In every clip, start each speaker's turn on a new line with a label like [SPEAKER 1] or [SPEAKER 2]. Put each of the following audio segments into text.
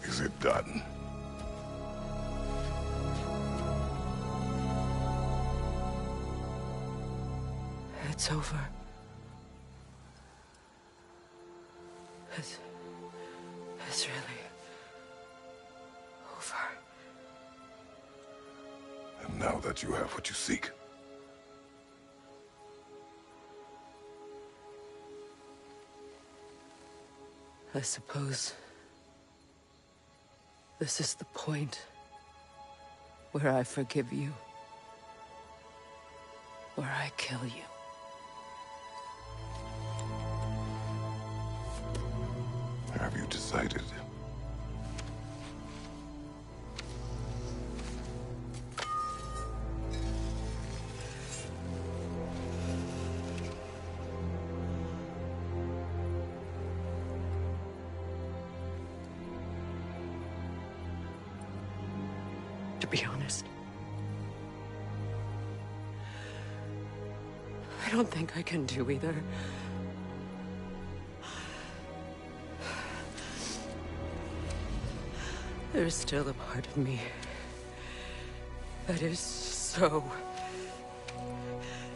[SPEAKER 1] Is it done?
[SPEAKER 2] It's over. It's really over.
[SPEAKER 1] And now that you have what you seek,
[SPEAKER 2] I suppose this is the point where I forgive you, where I kill you.
[SPEAKER 1] have you decided?
[SPEAKER 2] To be honest, I don't think I can do either. There's still a part of me that is so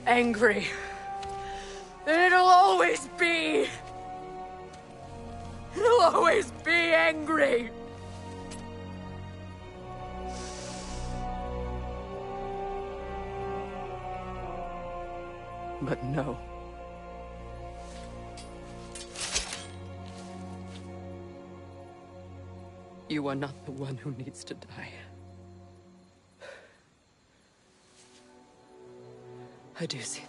[SPEAKER 2] angry that it'll always be angry. But no. You are not the one who needs to die. I do see that.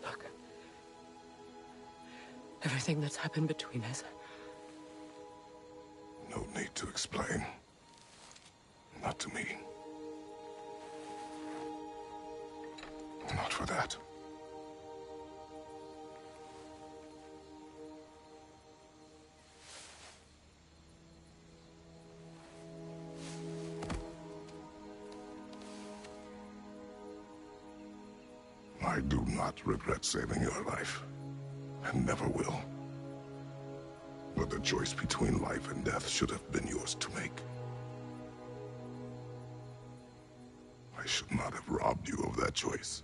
[SPEAKER 2] Look. Everything that's happened between us.
[SPEAKER 1] No need to explain. Not to me. Not for that. I do not regret saving your life, and never will. But the choice between life and death should have been yours to make. I should not have robbed you of that choice.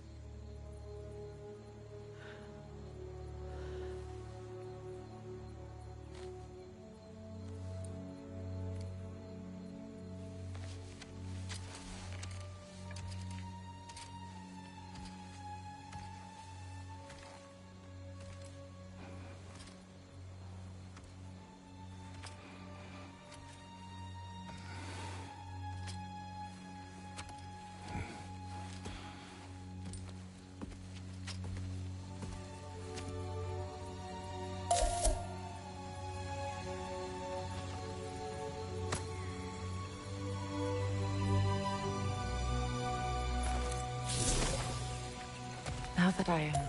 [SPEAKER 2] Now that I am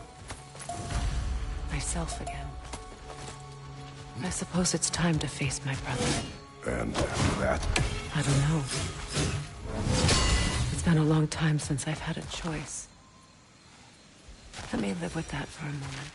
[SPEAKER 2] myself again, I suppose it's time to face my brother.
[SPEAKER 1] And after that?
[SPEAKER 2] I don't know. It's been a long time since I've had a choice. Let me live with that for a moment.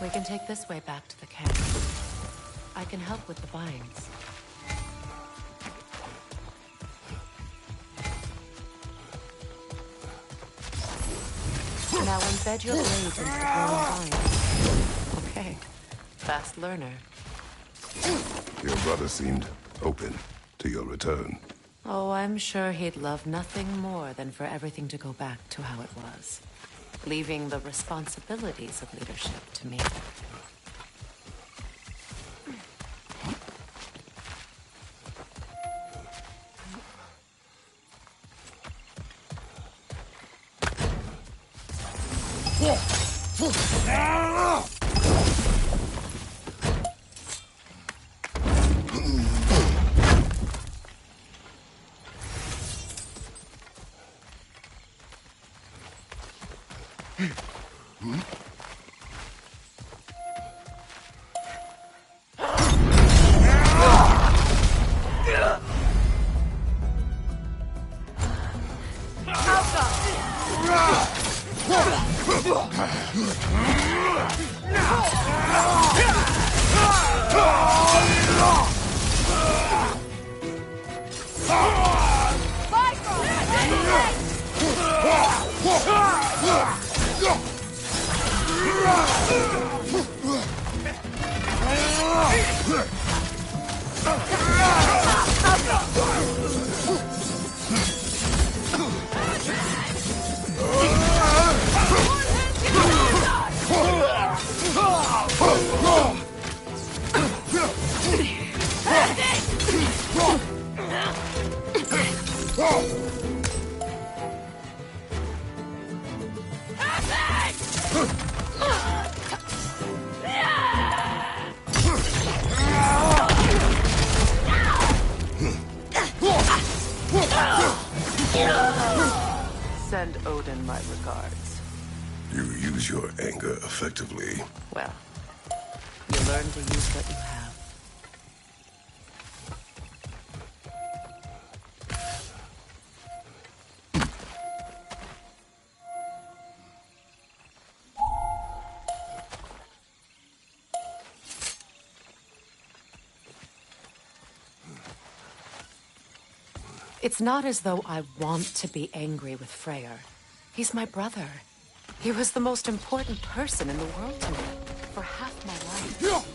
[SPEAKER 2] We can take this way back to the camp. I can help with the binds. Now embed your blade into the growing vines. Okay. Fast learner.
[SPEAKER 1] Your brother seemed open to your return.
[SPEAKER 2] Oh, I'm sure he'd love nothing more than for everything to go back to how it was. Leaving the responsibilities of leadership to me. Send Odin my regards.
[SPEAKER 1] You use your anger effectively.
[SPEAKER 2] Well, you learn to use what you have. It's not as though I want to be angry with Freyr. He's my brother. He was the most important person in the world to me for half my life.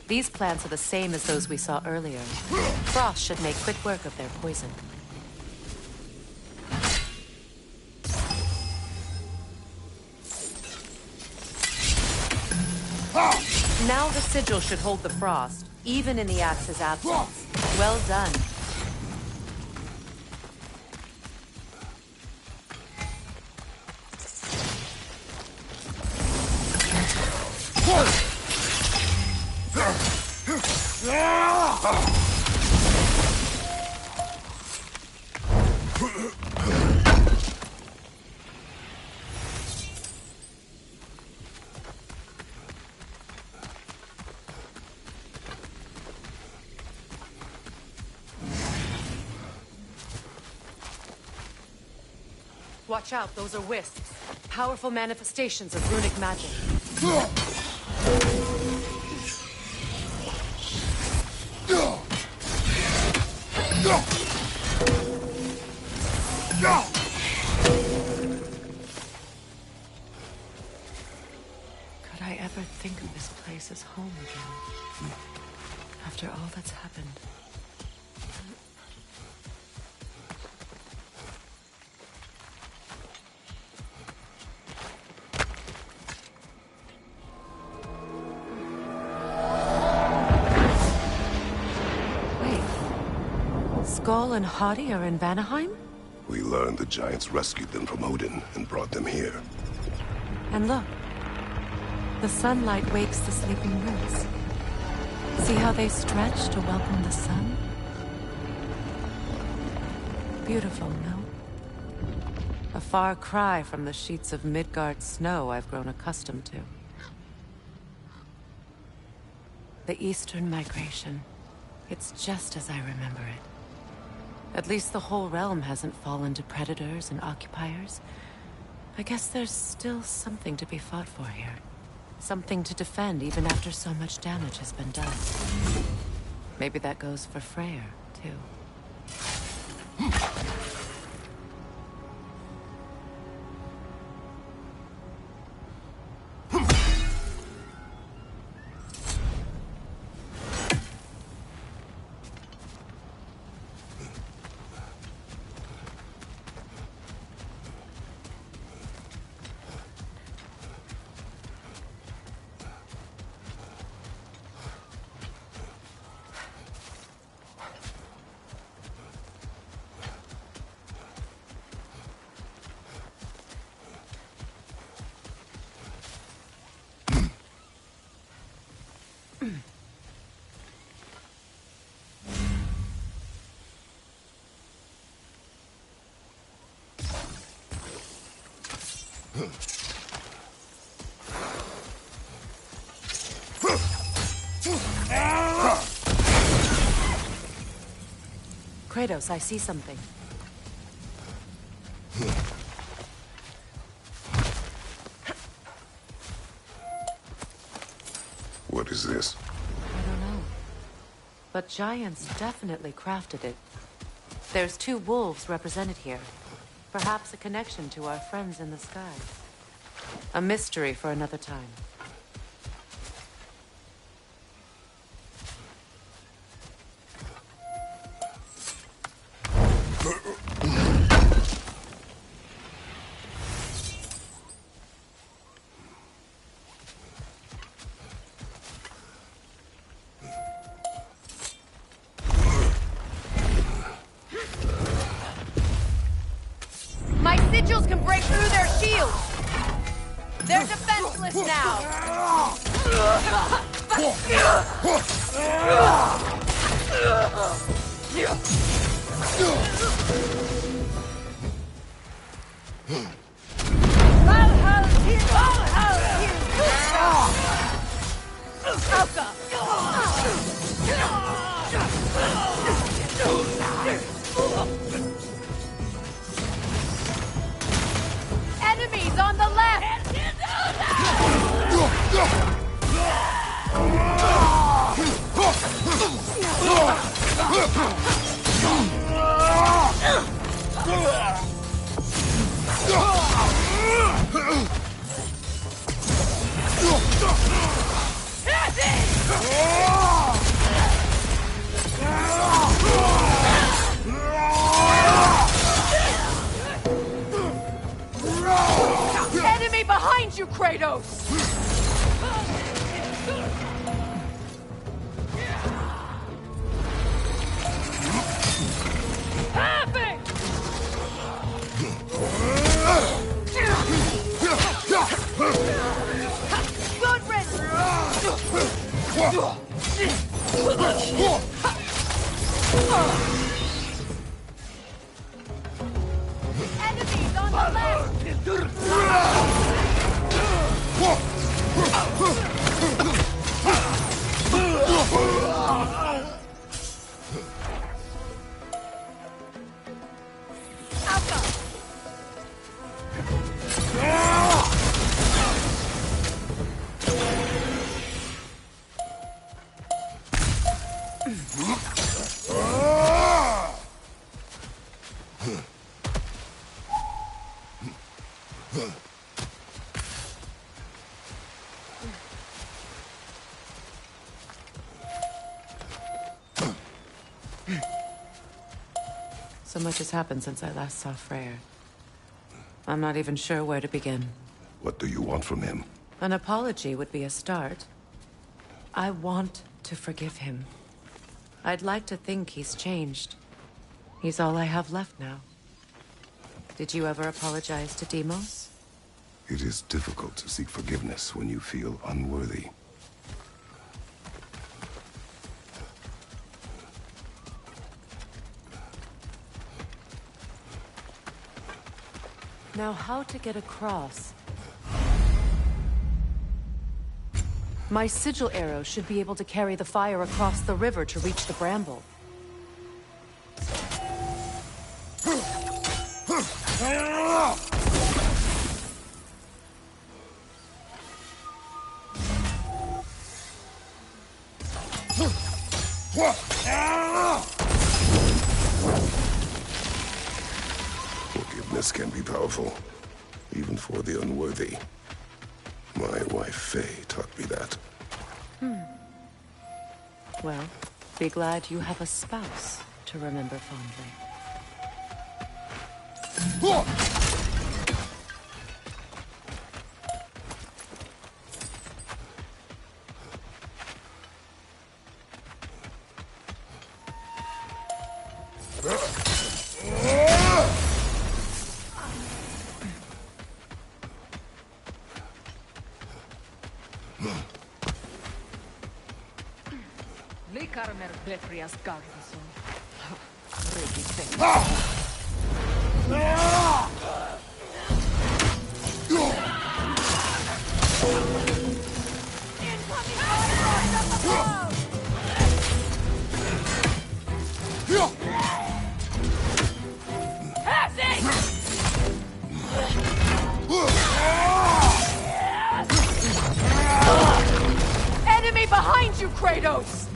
[SPEAKER 2] These plants are the same as those we saw earlier. Frost should make quick work of their poison. Now the sigil should hold the frost, even in the axe's absence. Well done. Watch out, those are wisps. Powerful manifestations of runic magic. Could I ever think of this place as home again? After all that's happened. Skull and Hati are in Vanaheim?
[SPEAKER 1] We learned the giants rescued them from Odin and brought them here.
[SPEAKER 2] And look, The sunlight wakes the sleeping roots. See how they stretch to welcome the sun? Beautiful, no? A far cry from the sheets of Midgard snow I've grown accustomed to. The Eastern Migration. It's just as I remember it. At least the whole realm hasn't fallen to predators and occupiers. I guess there's still something to be fought for here. Something to defend even after so much damage has been done. Maybe that goes for Freyr, too. Kratos, I see something.
[SPEAKER 1] What is this?
[SPEAKER 2] I don't know. But giants definitely crafted it. There's 2 wolves represented here. Perhaps a connection to our friends in the sky. A mystery for another time.
[SPEAKER 3] My sigils can break through their shields! They're defenseless now! Enemies on the left! Enemy behind you, Kratos! Perfect! Good Enemies on the left!
[SPEAKER 2] So much has happened since I last saw Freyr. I'm not even sure where to begin.
[SPEAKER 1] What do you want from him?
[SPEAKER 2] An apology would be a start. I want to forgive him. I'd like to think he's changed. He's all I have left now. Did you ever apologize to Deimos?
[SPEAKER 1] It is difficult to seek forgiveness when you feel unworthy.
[SPEAKER 2] Now, how to get across? My sigil arrow should be able to carry the fire across the river to reach the bramble.
[SPEAKER 1] Forgiveness can be powerful, even for the unworthy. My wife, Faye, taught me that.
[SPEAKER 2] Well, be glad you have a spouse to remember fondly.
[SPEAKER 3] Likarmer Betrias Garrison. Enemy behind you, Kratos!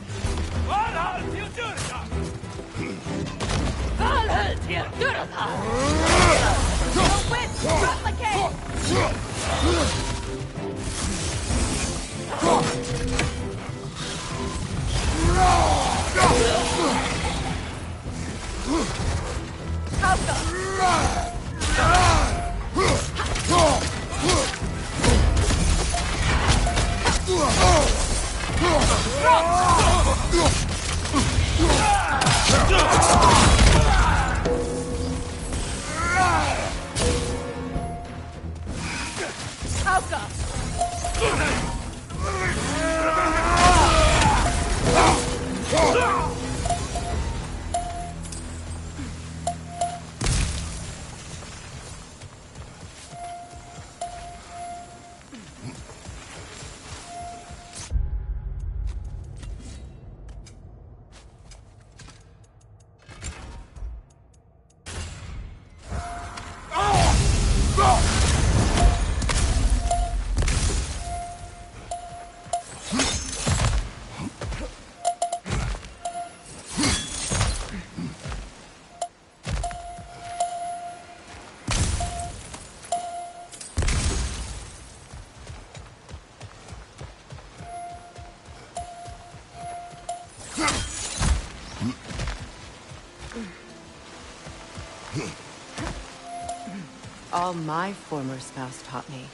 [SPEAKER 2] All my former spouse taught me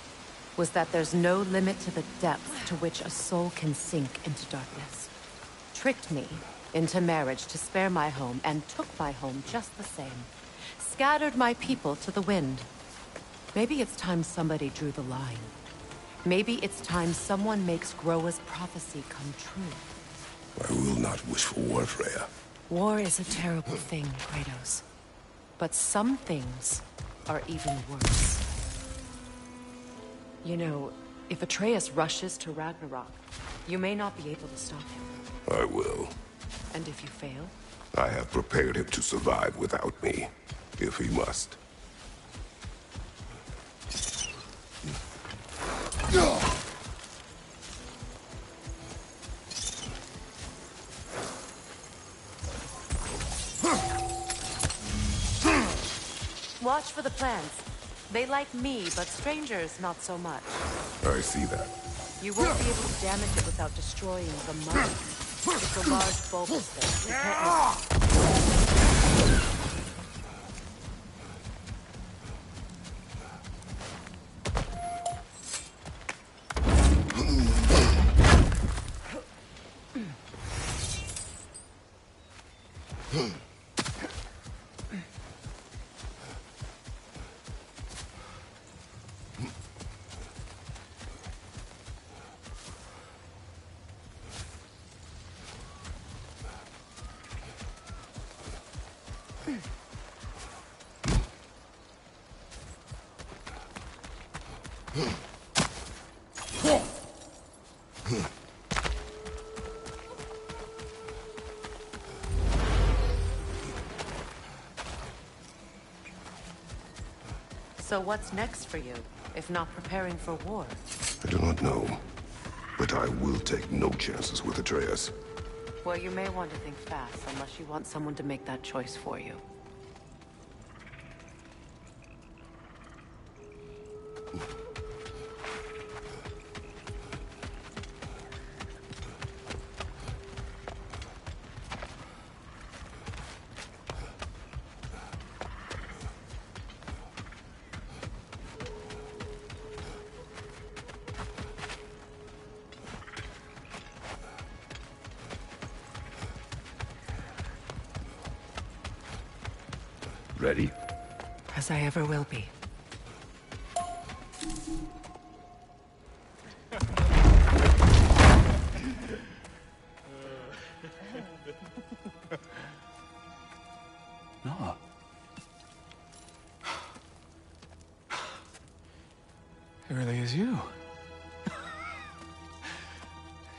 [SPEAKER 2] was that there's no limit to the depth to which a soul can sink into darkness. Tricked me into marriage to spare my home, and took my home just the same. Scattered my people to the wind. Maybe it's time somebody drew the line. Maybe it's time someone makes Groa's prophecy come true.
[SPEAKER 1] I will not wish for war, Freya.
[SPEAKER 2] War is a terrible thing, Kratos. But some things are even worse. You know, if Atreus rushes to Ragnarok, you may not be able to stop him.
[SPEAKER 1] I will.
[SPEAKER 2] And if you fail?
[SPEAKER 1] I have prepared him to survive without me, if he must.
[SPEAKER 2] Watch for the plants. They like me, but strangers not so much.
[SPEAKER 1] I see that.
[SPEAKER 2] You won't be able to damage it without destroying the mud. It's a large bulbous thing. You can't So what's next for you, if not preparing for war?
[SPEAKER 1] I do not know, but I will take no chances with Atreus.
[SPEAKER 2] Well, you may want to think fast, unless you want someone to make that choice for you.
[SPEAKER 1] Ready?
[SPEAKER 2] As I ever will be.
[SPEAKER 4] No. It really is you.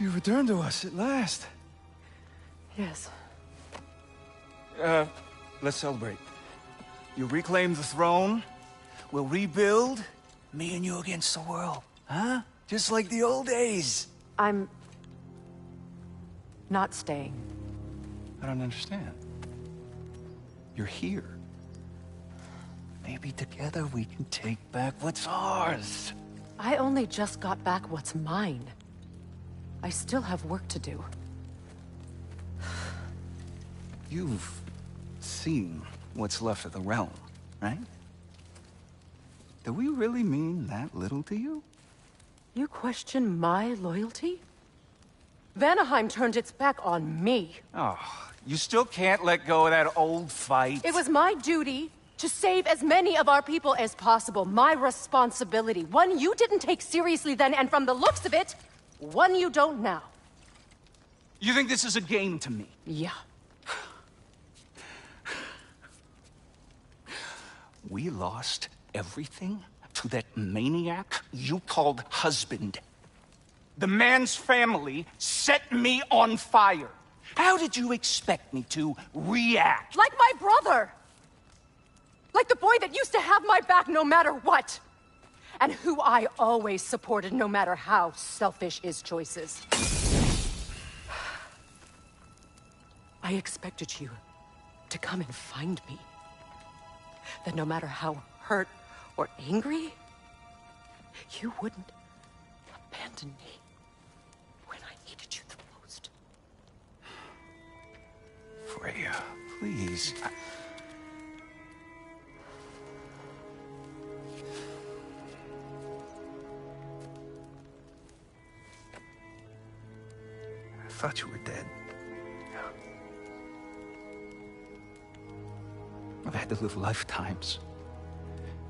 [SPEAKER 4] You returned to us at last.
[SPEAKER 2] Yes.
[SPEAKER 4] Let's celebrate. You reclaim the throne, we'll rebuild, me and you against the world, huh? Just like the old days.
[SPEAKER 2] I'm... not staying.
[SPEAKER 4] I don't understand. You're here. Maybe together we can take back what's ours.
[SPEAKER 2] I only just got back what's mine. I still have work to do.
[SPEAKER 4] You've seen what's left of the realm, right? Do we really mean that little to you?
[SPEAKER 2] You question my loyalty? Vanaheim turned its back on me.
[SPEAKER 4] Oh, you still can't let go of that old fight?
[SPEAKER 2] It was my duty to save as many of our people as possible. My responsibility. One you didn't take seriously then, and from the looks of it, one you don't now.
[SPEAKER 4] You think this is a game to me?
[SPEAKER 2] Yeah.
[SPEAKER 4] We lost everything to that maniac you called husband. The man's family set me on fire. How did you expect me to react?
[SPEAKER 2] Like my brother! Like the boy that used to have my back no matter what! And who I always supported no matter how selfish his choices. I expected you to come and find me. That no matter how hurt or angry, you wouldn't abandon me when I needed you the most.
[SPEAKER 4] Freya, please. I thought you were dead. I've had to live lifetimes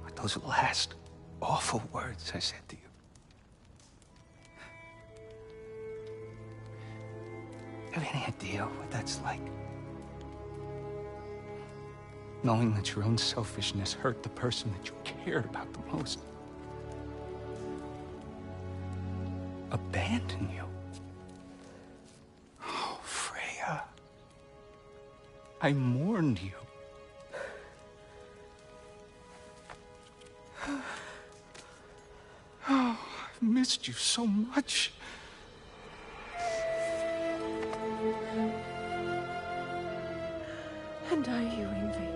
[SPEAKER 4] with those last awful words I said to you. Have any idea what that's like? Knowing that your own selfishness hurt the person that you cared about the most. Abandon you. Oh, Freya. I mourned you. Oh, I've missed you so much.
[SPEAKER 2] And are you, Ingvi?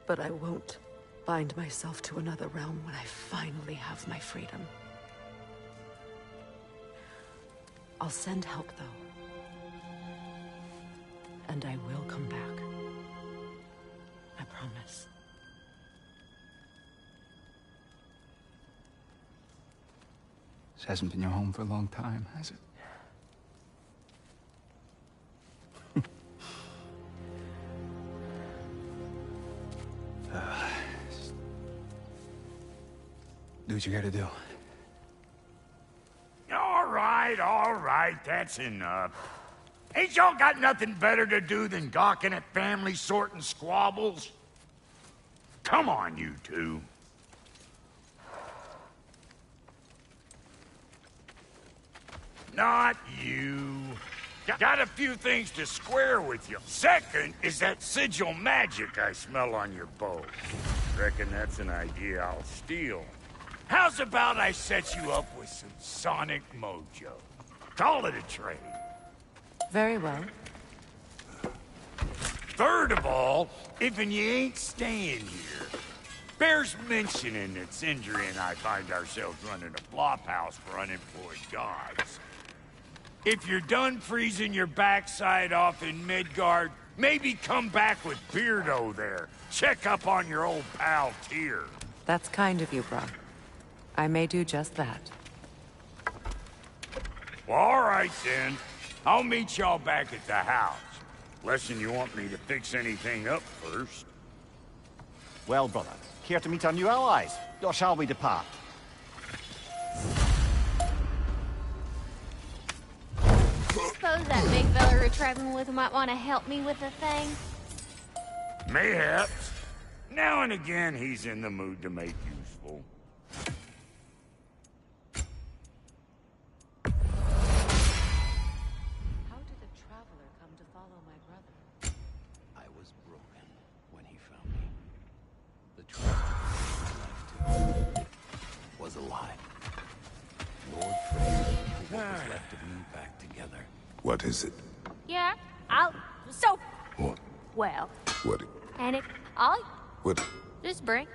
[SPEAKER 2] But I won't bind myself to another realm when I finally have my freedom. I'll send help, though. And I will come back. I promise.
[SPEAKER 4] This hasn't been your home for a long time, has it?
[SPEAKER 5] Do what you gotta do.
[SPEAKER 6] All right, that's enough. Ain't y'all got nothing better to do than gawking at family sorting squabbles? Come on, you two. Not you. Got a few things to square with you. Second is that sigil magic I smell on your bow. Reckon that's an idea I'll steal. How's about I set you up with some sonic mojo? Call it a trade.
[SPEAKER 2] Very well.
[SPEAKER 6] Third of all, if you ain't staying here, bears mentioning that Sindri and I find ourselves running a flop house for unemployed gods. If you're done freezing your backside off in Midgard, maybe come back with Beardo there. Check up on your old pal Tyr.
[SPEAKER 2] That's kind of you, Brock. I may do just that.
[SPEAKER 6] Well, all right then. I'll meet y'all back at the house. Lesson you want me to fix anything up first.
[SPEAKER 7] Well, brother, care to meet our new allies? Or shall we depart?
[SPEAKER 8] Suppose that big fella we're traveling with might want to help me with a thing.
[SPEAKER 6] Mayhaps. Now and again, he's in the mood to make useful.
[SPEAKER 2] How did a traveler come to follow my brother?
[SPEAKER 5] I was broken when he found me. The trust he left to was a lie. Lord Frey put what was left of me back together.
[SPEAKER 1] What is it?
[SPEAKER 8] Yeah, so,
[SPEAKER 1] What?
[SPEAKER 8] well,
[SPEAKER 1] What?
[SPEAKER 8] and I'll
[SPEAKER 1] What?
[SPEAKER 8] just bring.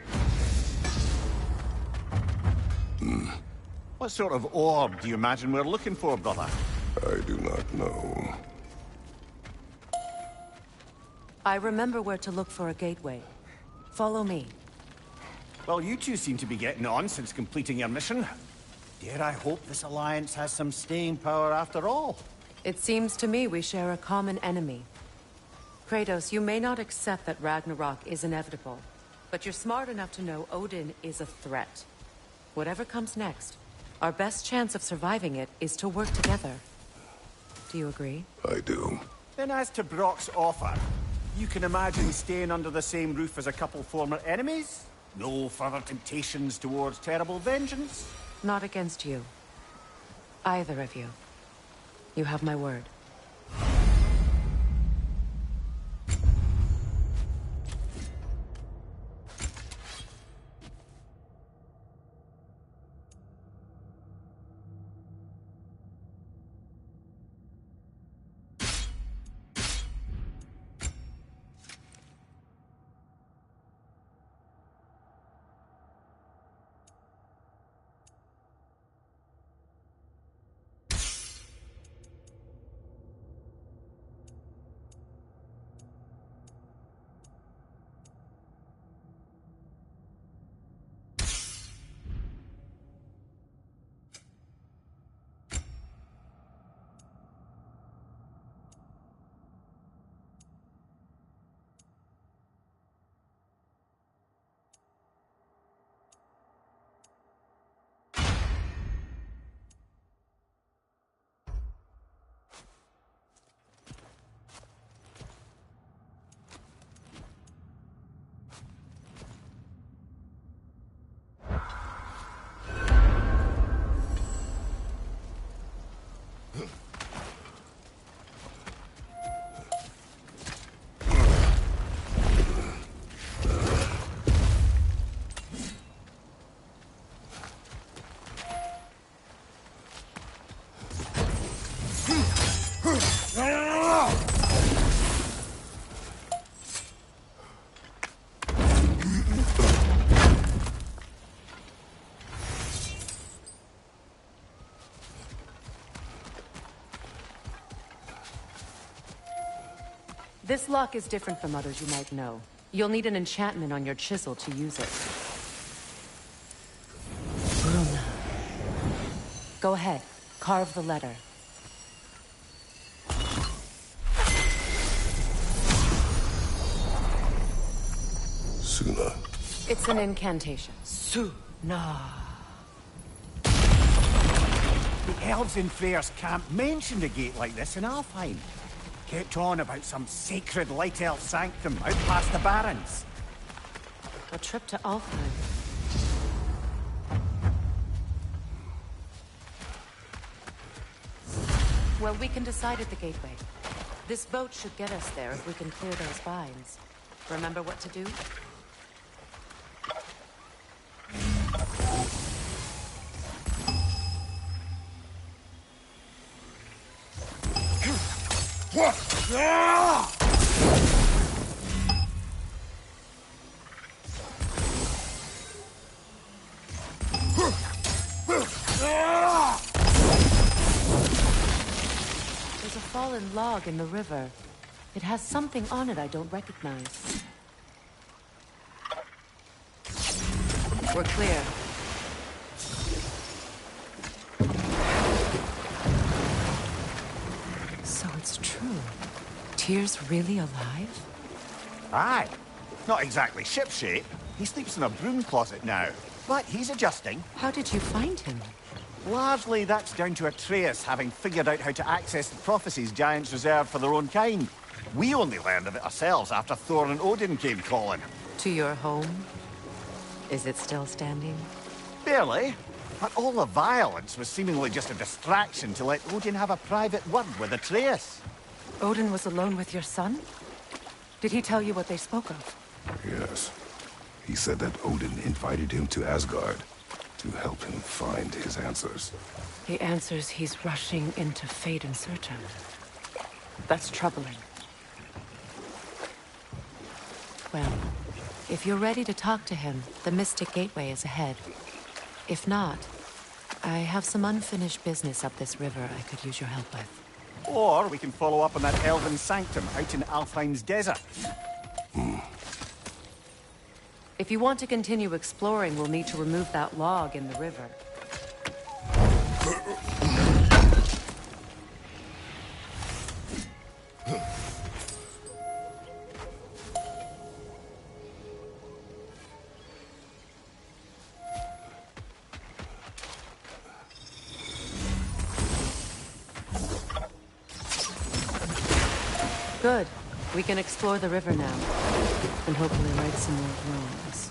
[SPEAKER 7] What sort of orb do you imagine we're looking for, brother?
[SPEAKER 1] I do not know.
[SPEAKER 2] I remember where to look for a gateway. Follow me.
[SPEAKER 7] Well, you two seem to be getting on since completing your mission. Dare I hope this alliance has some staying power after all?
[SPEAKER 2] It seems to me we share a common enemy. Kratos, you may not accept that Ragnarok is inevitable, but you're smart enough to know Odin is a threat. Whatever comes next, our best chance of surviving it is to work together. Do you agree?
[SPEAKER 1] I do.
[SPEAKER 7] Then as to Brock's offer, you can imagine staying under the same roof as a couple former enemies? No further temptations towards terrible vengeance?
[SPEAKER 2] Not against you. Either of you. You have my word. This lock is different from others you might know. You'll need an enchantment on your chisel to use it. Go ahead. Carve the letter.
[SPEAKER 1] Suna.
[SPEAKER 2] It's an incantation. Suna.
[SPEAKER 7] The elves in Freyr's camp mentioned a gate like this in Alfheim. Kept on about some sacred light elf sanctum out past the barrens.
[SPEAKER 2] A trip to Alfheim. Well, we can decide at the gateway. This boat should get us there if we can clear those vines. Remember what to do? There's a fallen log in the river. It has something on it I don't recognize. We're clear. So it's true. Tyr's really alive?
[SPEAKER 7] Aye. Not exactly shipshape. He sleeps in a broom closet now. But he's adjusting.
[SPEAKER 2] How did you find him?
[SPEAKER 7] Largely, that's down to Atreus having figured out how to access the prophecies giants reserved for their own kind. We only learned of it ourselves after Thor and Odin came calling.
[SPEAKER 2] To your home? Is it still standing?
[SPEAKER 7] Barely. But all the violence was seemingly just a distraction to let Odin have a private word with Atreus.
[SPEAKER 2] Odin was alone with your son? Did he tell you what they spoke of?
[SPEAKER 1] Yes. He said that Odin invited him to Asgard to help him find his answers.
[SPEAKER 2] The answers he's rushing into fate in search of. That's troubling. Well, if you're ready to talk to him, the Mystic Gateway is ahead. If not, I have some unfinished business up this river I could use your help with.
[SPEAKER 7] Or we can follow up on that elven sanctum out in Alfheim's desert.
[SPEAKER 2] If you want to continue exploring, we'll need to remove that log in the river. Good. We can explore the river now, and hopefully right some more wrongs.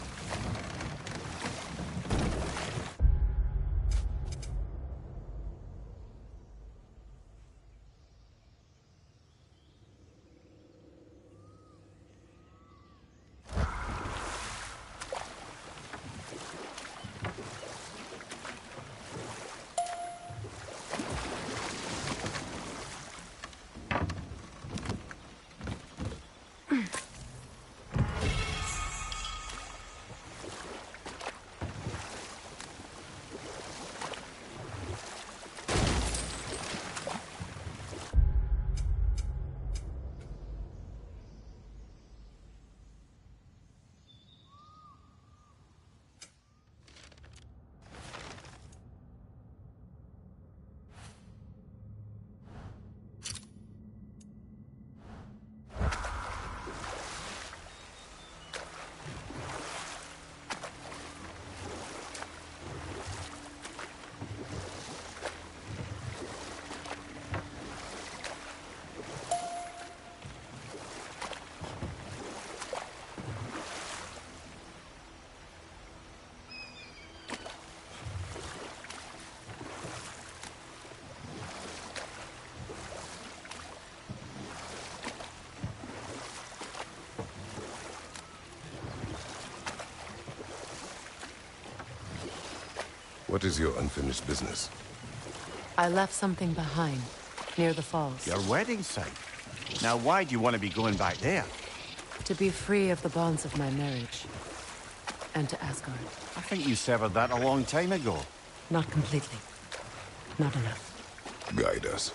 [SPEAKER 1] What is your unfinished business?
[SPEAKER 2] I left something behind, near the falls.
[SPEAKER 7] Your wedding site. Now why do you want to be going back there?
[SPEAKER 2] To be free of the bonds of my marriage. And to Asgard.
[SPEAKER 7] I think you severed that a long time ago.
[SPEAKER 2] Not completely. Not enough.
[SPEAKER 1] Guide us.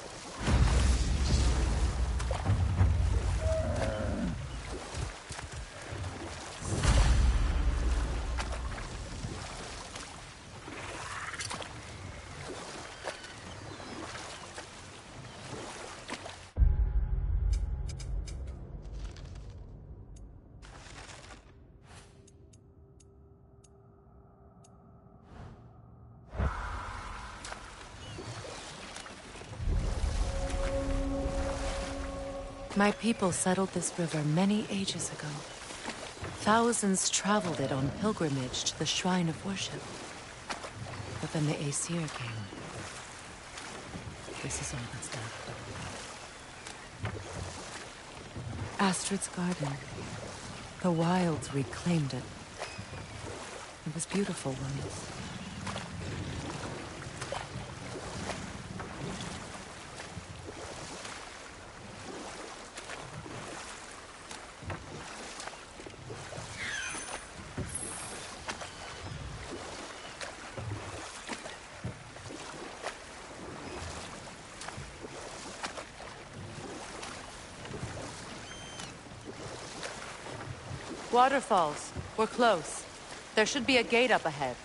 [SPEAKER 2] My people settled this river many ages ago. Thousands traveled it on pilgrimage to the shrine of worship. But then the Aesir came. This is all that's left. Astrid's garden. The wilds reclaimed it. It was beautiful once. Waterfalls. We're close. There should be a gate up ahead.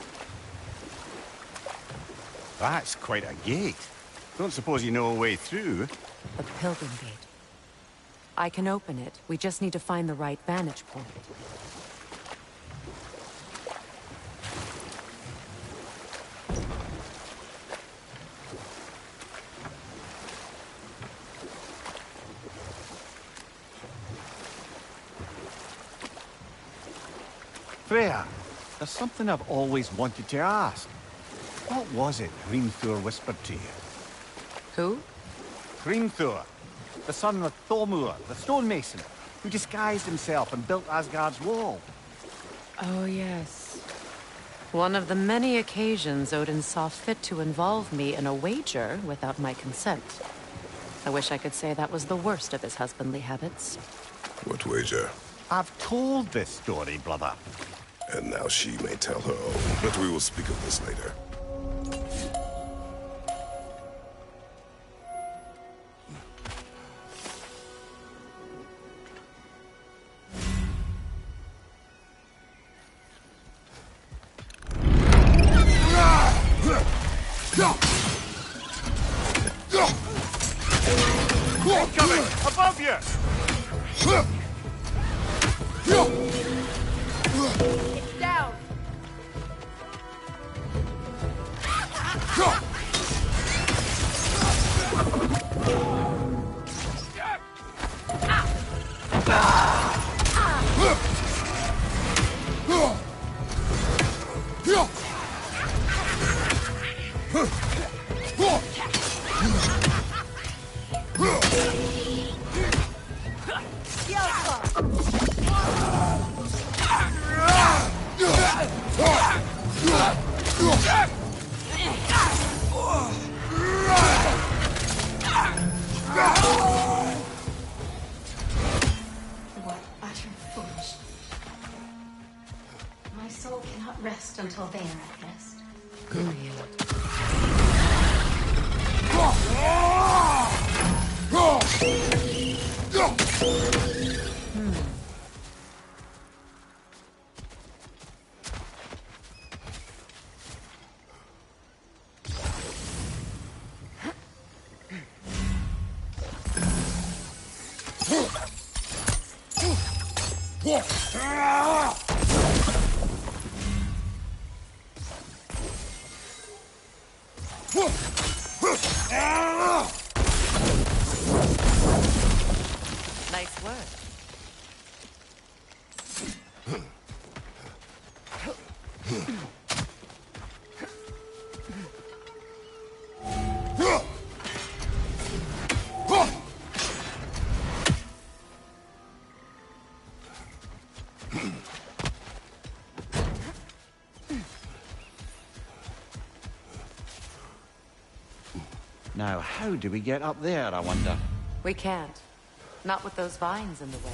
[SPEAKER 7] That's quite a gate. Don't suppose you know a way through?
[SPEAKER 2] The Pilgrim Gate. I can open it. We just need to find the right vantage point.
[SPEAKER 7] Freya, there's something I've always wanted to ask. What was it Hrimthur whispered to you?
[SPEAKER 2] Who?
[SPEAKER 7] Hrimthur, the son of Thormur, the stonemason, who disguised himself and built Asgard's wall.
[SPEAKER 2] Oh, yes. One of the many occasions Odin saw fit to involve me in a wager without my consent. I wish I could say that was the worst of his husbandly habits.
[SPEAKER 1] What wager?
[SPEAKER 7] I've told this story, brother.
[SPEAKER 1] And now she may tell her own, but we will speak of this later.
[SPEAKER 7] Coming! Above you!
[SPEAKER 3] It's down.
[SPEAKER 9] What utter foolishness. My soul cannot rest until they are at rest.
[SPEAKER 2] Nice work.
[SPEAKER 7] Now, how do we get up there, I wonder?
[SPEAKER 2] We can't. Not with those vines in the way.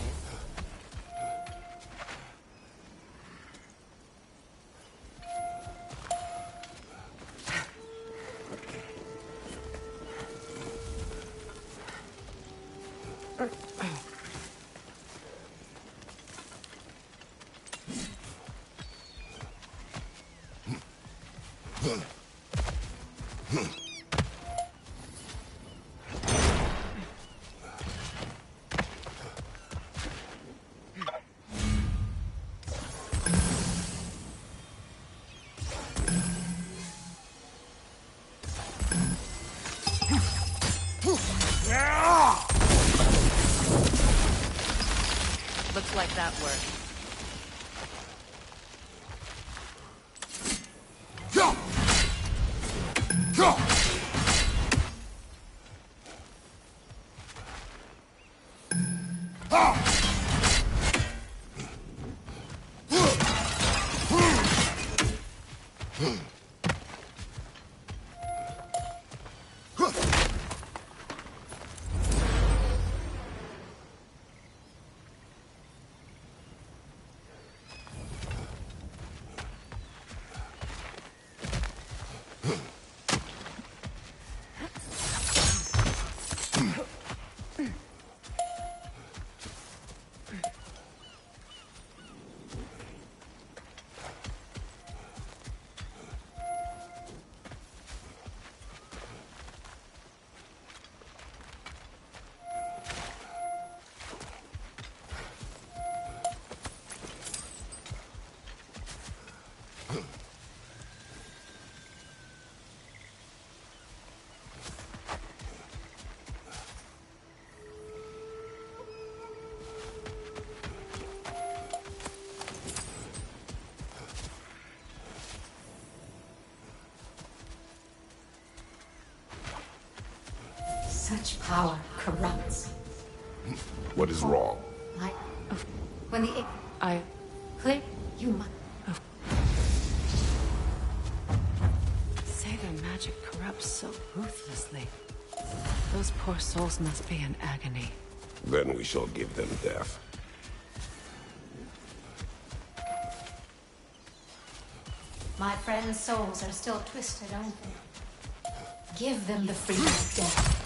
[SPEAKER 2] like that work.
[SPEAKER 9] Such power corrupts.
[SPEAKER 1] What is wrong?
[SPEAKER 9] Like, when the...
[SPEAKER 2] I...
[SPEAKER 9] Clear, you must...
[SPEAKER 2] say their magic corrupts so ruthlessly. Those poor souls must be in agony.
[SPEAKER 1] Then we shall give them death.
[SPEAKER 9] My friends' souls are still twisted, aren't they? Give them the freedom of death.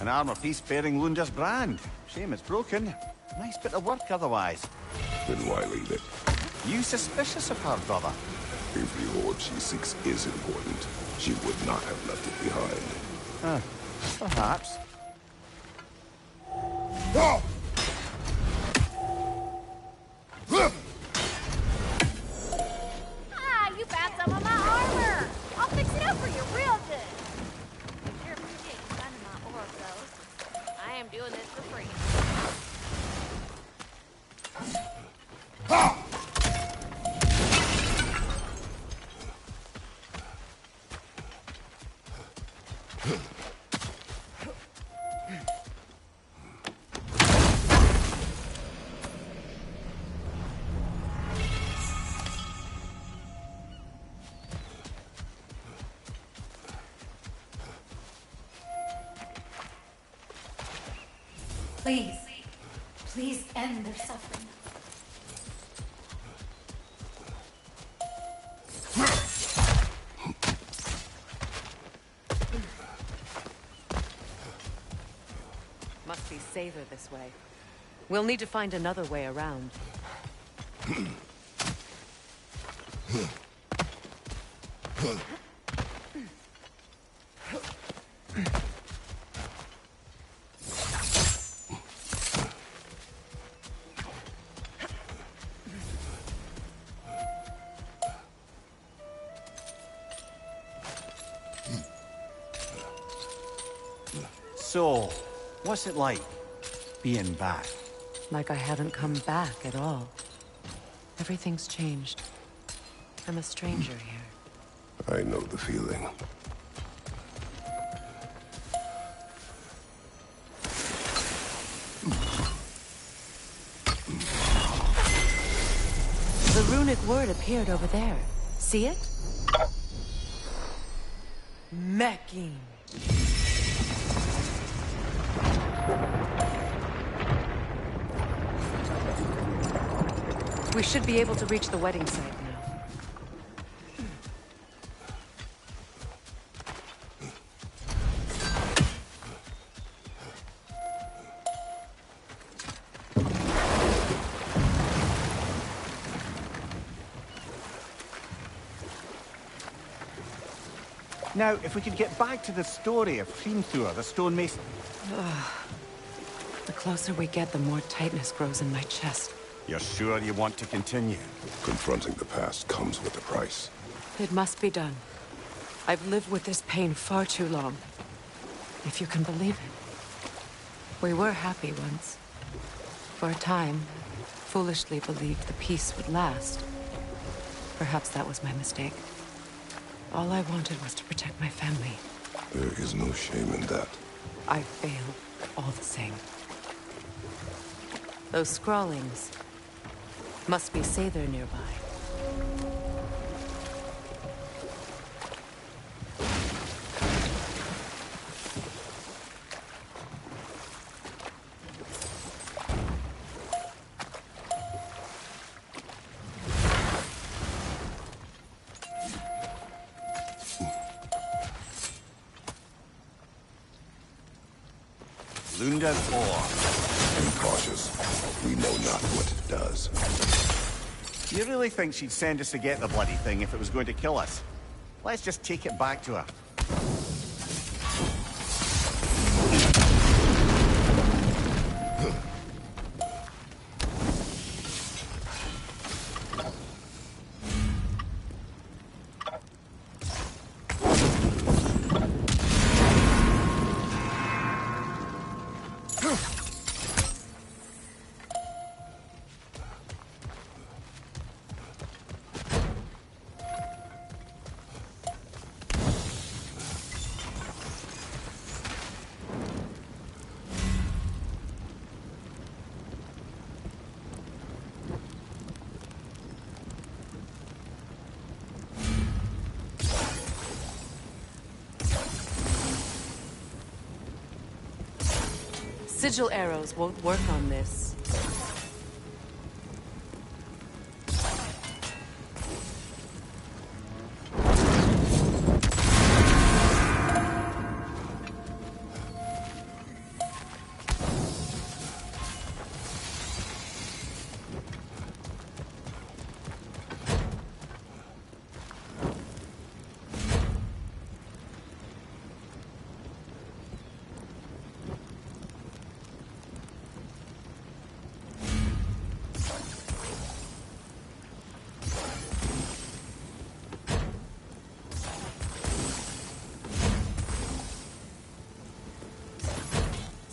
[SPEAKER 7] An armor piece bearing Lunda's brand. Shame it's broken. Nice bit of work otherwise.
[SPEAKER 1] Then why leave it?
[SPEAKER 7] You suspicious of her, brother?
[SPEAKER 1] If the orb she seeks is important, she would not have left it behind.
[SPEAKER 7] Perhaps.
[SPEAKER 8] Ah, you found some of my armor. I'll fix it up for you real good. Sure appreciate you finding my orb, though. I am doing this for free.
[SPEAKER 9] Please, please end their suffering.
[SPEAKER 2] Must be safer this way. We'll need to find another way around.
[SPEAKER 7] So, What's it like, being back?
[SPEAKER 2] Like I haven't come back at all. Everything's changed. I'm a stranger here.
[SPEAKER 1] I know the feeling.
[SPEAKER 2] The runic word appeared over there. See it? Mecking. We should be able to reach the wedding site now.
[SPEAKER 7] Now, if we could get back to the story of Hrimthur, the stonemason...
[SPEAKER 2] The closer we get, the more tightness grows in my chest.
[SPEAKER 7] You're sure you want to continue?
[SPEAKER 1] Confronting the past comes with a price.
[SPEAKER 2] It must be done. I've lived with this pain far too long. If you can believe it. We were happy once. For a time, foolishly believed the peace would last. Perhaps that was my mistake. All I wanted was to protect my family.
[SPEAKER 1] There is no shame in that.
[SPEAKER 2] I failed, all the same. Those scrawlings must be Sather nearby.
[SPEAKER 7] Lunda's ore.
[SPEAKER 1] Be cautious. We know not what it does.
[SPEAKER 7] You really think she'd send us to get the bloody thing if it was going to kill us? Let's just take it back to her.
[SPEAKER 2] Sigil arrows won't work on this.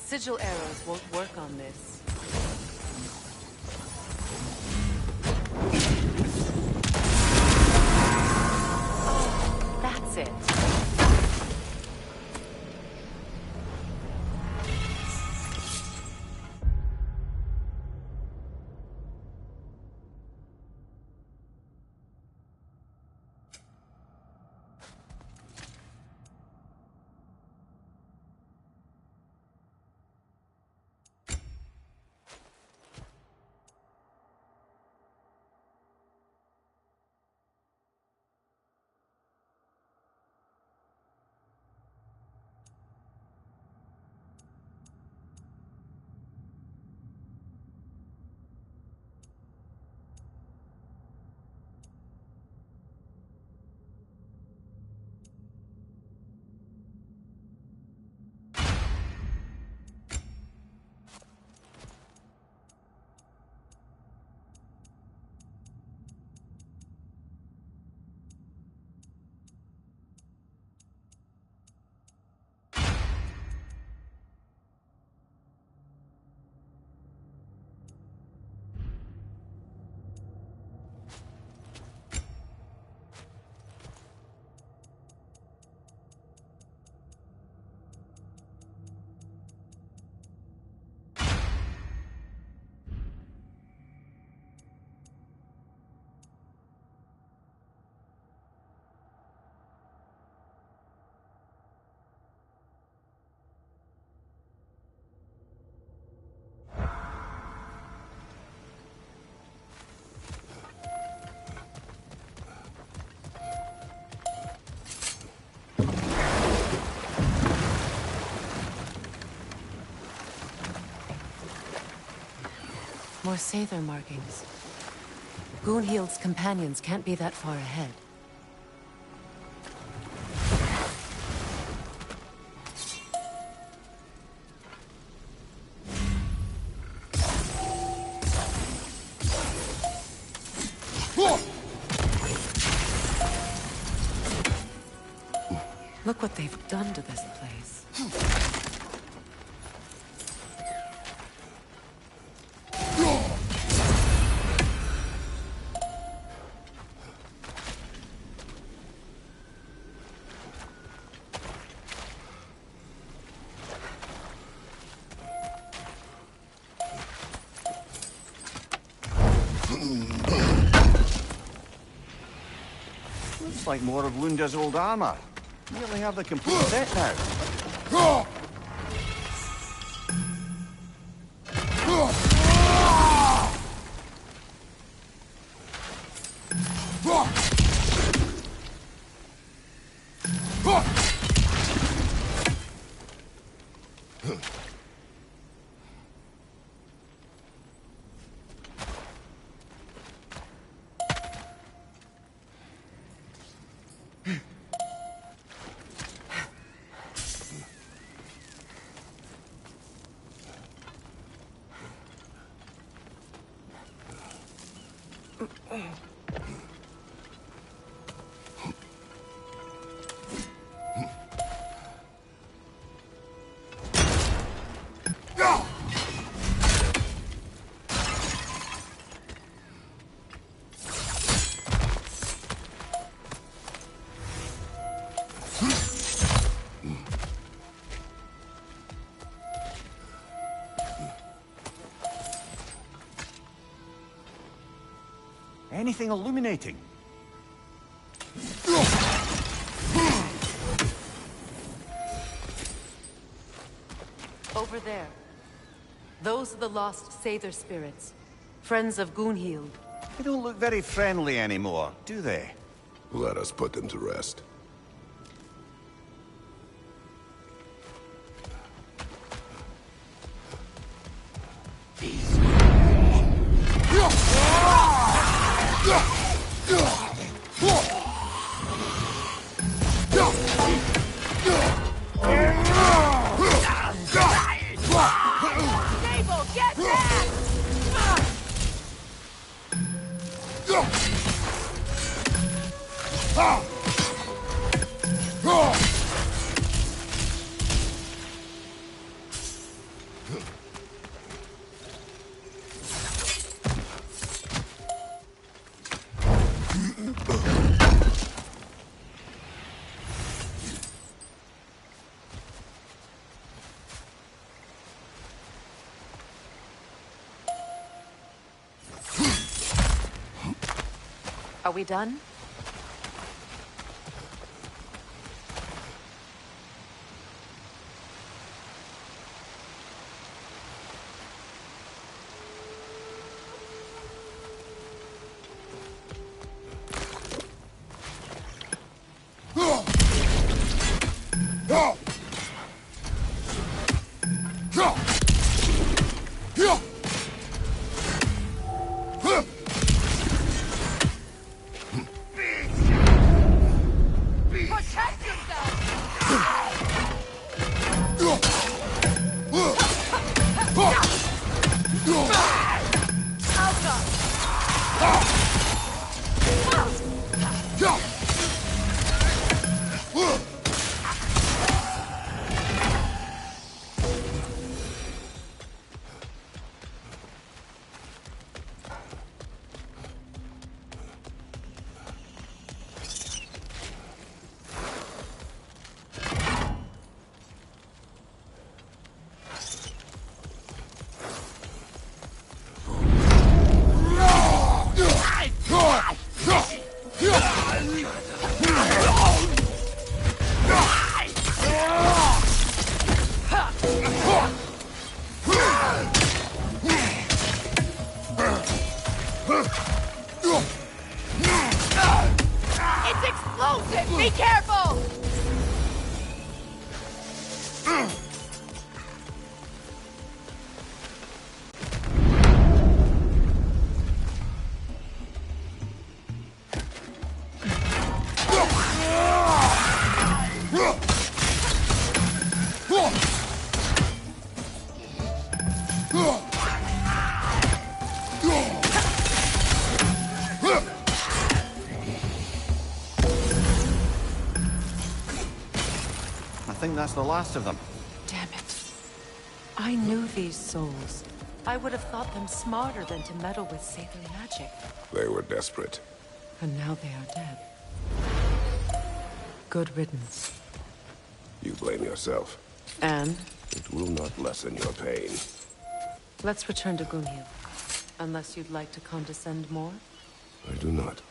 [SPEAKER 2] Sigil arrows won't work on this. That's it. More Sather markings. Gunhild's companions can't be that far ahead. Look what they've done to this place.
[SPEAKER 7] Looks like more of Lunda's old armor. Nearly have the complete set now. Anything illuminating?
[SPEAKER 2] Over there. Those are the lost Sather spirits. Friends of Gunhild.
[SPEAKER 7] They don't look very friendly anymore, do they?
[SPEAKER 1] Let us put them to rest.
[SPEAKER 3] Stable, get back!
[SPEAKER 2] Are we done?
[SPEAKER 3] Protect yourself! It's explosive! Be careful!
[SPEAKER 7] think that's the last of them.
[SPEAKER 2] Damn it. I knew these souls. I would have thought them smarter than to meddle with Sather magic.
[SPEAKER 1] They were desperate.
[SPEAKER 2] And now they are dead. Good riddance.
[SPEAKER 1] You blame yourself.
[SPEAKER 2] And?
[SPEAKER 1] It will not lessen your pain.
[SPEAKER 2] Let's return to Gunhild. Unless you'd like to condescend more?
[SPEAKER 1] I do not.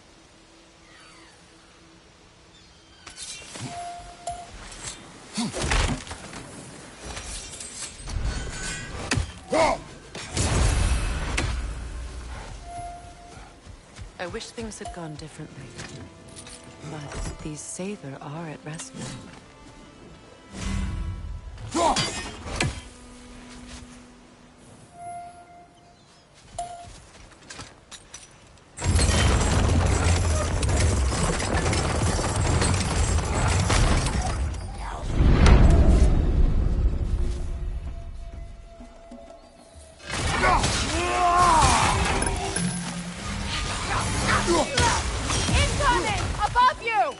[SPEAKER 2] I wish things had gone differently. But these Sather are at rest now.
[SPEAKER 3] Incoming! Above you!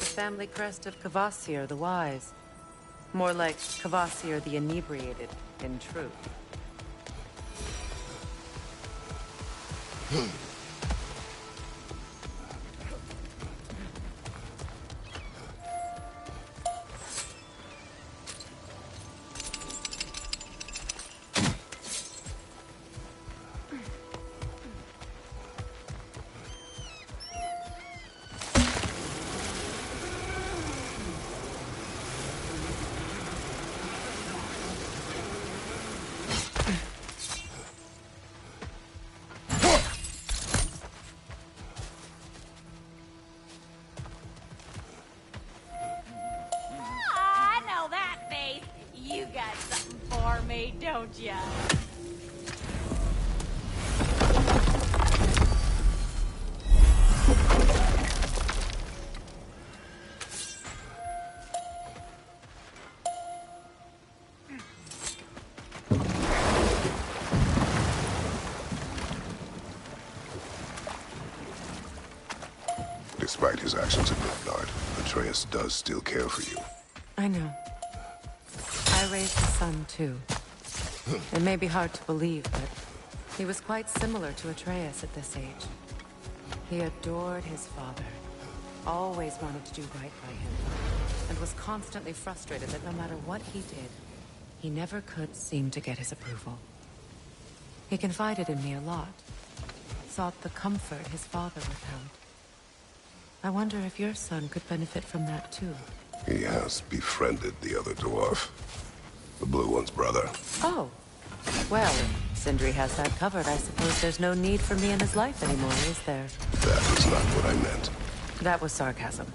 [SPEAKER 2] The family crest of Kvasir the Wise. More like Kvasir the Inebriated, in truth.
[SPEAKER 8] I know that face. You got something for me, don't ya?
[SPEAKER 1] Despite his actions at Ragnarok, Atreus does still care for you.
[SPEAKER 2] I know. I raised a son, too. It may be hard to believe, but he was quite similar to Atreus at this age. He adored his father, always wanted to do right by him, and was constantly frustrated that no matter what he did, he never could seem to get his approval. He confided in me a lot, sought the comfort his father withheld. I wonder if your son could benefit from that, too.
[SPEAKER 1] He has befriended the other dwarf. The blue one's brother.
[SPEAKER 2] Oh. Well, if Sindri has that covered, I suppose there's no need for me in his life anymore, is there?
[SPEAKER 1] That is not what I meant.
[SPEAKER 2] That was sarcasm.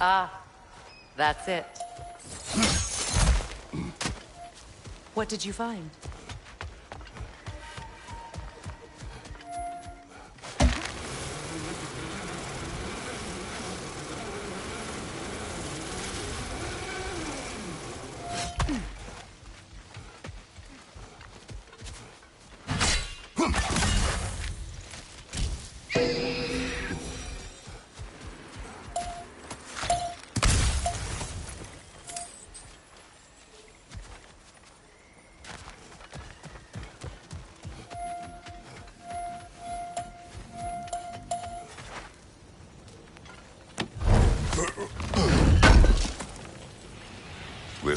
[SPEAKER 2] Ah, that's it. What did you find?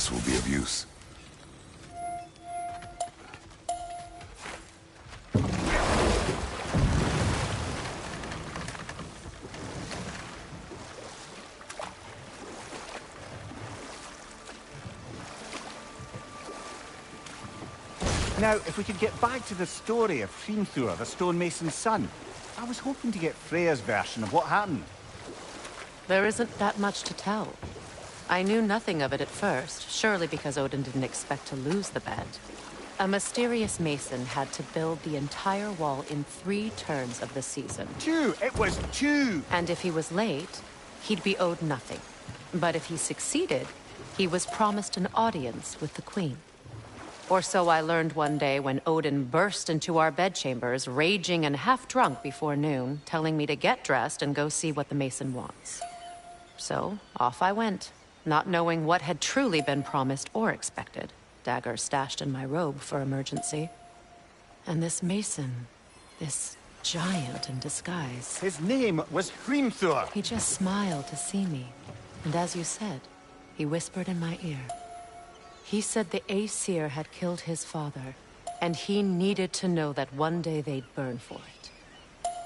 [SPEAKER 1] This will be of use.
[SPEAKER 7] Now, if we could get back to the story of Hrimthur, the stonemason's son. I was hoping to get Freya's version of what happened.
[SPEAKER 2] There isn't that much to tell. I knew nothing of it at first, surely because Odin didn't expect to lose the bet. A mysterious mason had to build the entire wall in 3 turns of the season.
[SPEAKER 7] 2! It was 2!
[SPEAKER 2] And if he was late, he'd be owed nothing. But if he succeeded, he was promised an audience with the queen. Or so I learned one day when Odin burst into our bedchambers, raging and half-drunk before noon, telling me to get dressed and go see what the mason wants. So, off I went, not knowing what had truly been promised or expected. Dagger stashed in my robe for emergency. And this mason, this giant in disguise.
[SPEAKER 7] His name was Hrimthur.
[SPEAKER 2] He just smiled to see me. And as you said, he whispered in my ear. He said the Aesir had killed his father, and he needed to know that one day they'd burn for it.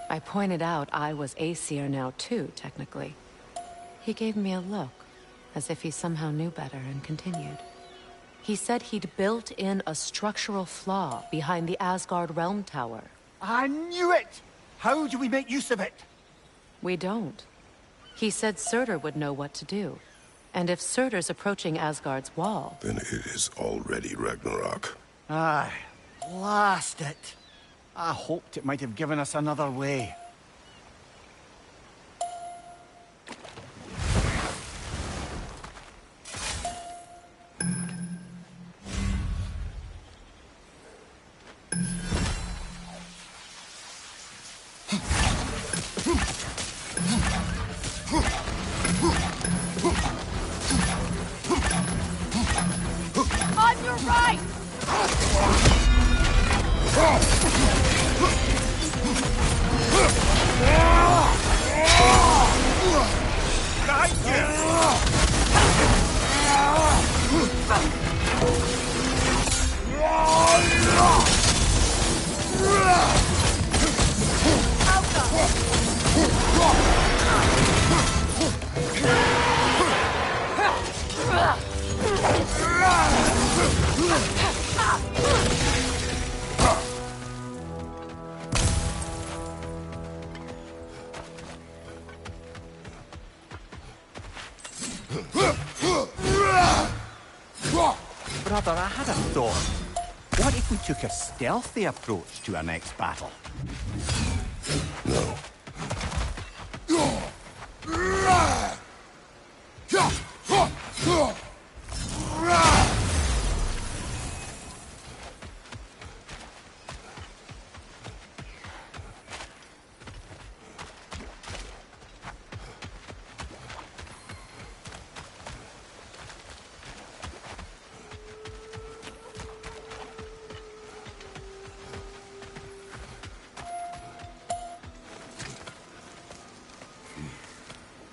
[SPEAKER 2] I pointed out I was Aesir now too, technically. He gave me a look, as if he somehow knew better, and continued. He said he'd built in a structural flaw behind the Asgard Realm Tower.
[SPEAKER 7] I knew it! How do we make use of it?
[SPEAKER 2] We don't. He said Surtur would know what to do. And if Surtur's approaching Asgard's wall...
[SPEAKER 1] Then it is already Ragnarok.
[SPEAKER 7] Aye, blast it. I hoped it might have given us another way.
[SPEAKER 3] On your right!
[SPEAKER 7] Brother, I had a thought. What if we took a stealthy approach to our next battle?
[SPEAKER 1] No.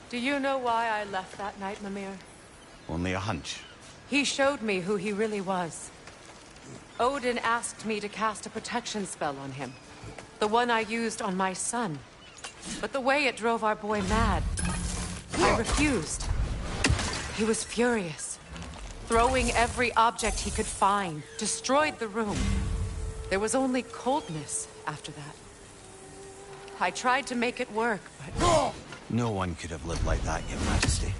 [SPEAKER 2] Do you know why I left that night, Mimir?
[SPEAKER 7] Only a hunch.
[SPEAKER 2] He showed me who he really was. Odin asked me to cast a protection spell on him. The one I used on my son. But the way it drove our boy mad, I refused. He was furious. Throwing every object he could find, destroyed the room. There was only coldness after that. I tried to make it work, but...
[SPEAKER 5] No one could have lived like that, Your Majesty.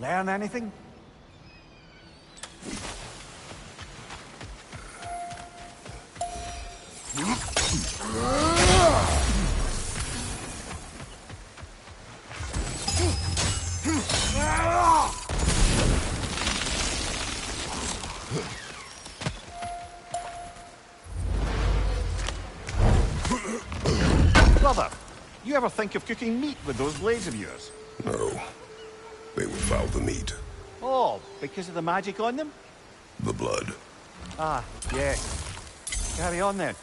[SPEAKER 7] Learn anything? Brother, you ever think of cooking meat with those blades of yours?
[SPEAKER 1] No. They would foul the meat.
[SPEAKER 7] Oh, because of the magic on them?
[SPEAKER 1] The blood.
[SPEAKER 7] Ah, yes. Carry on then.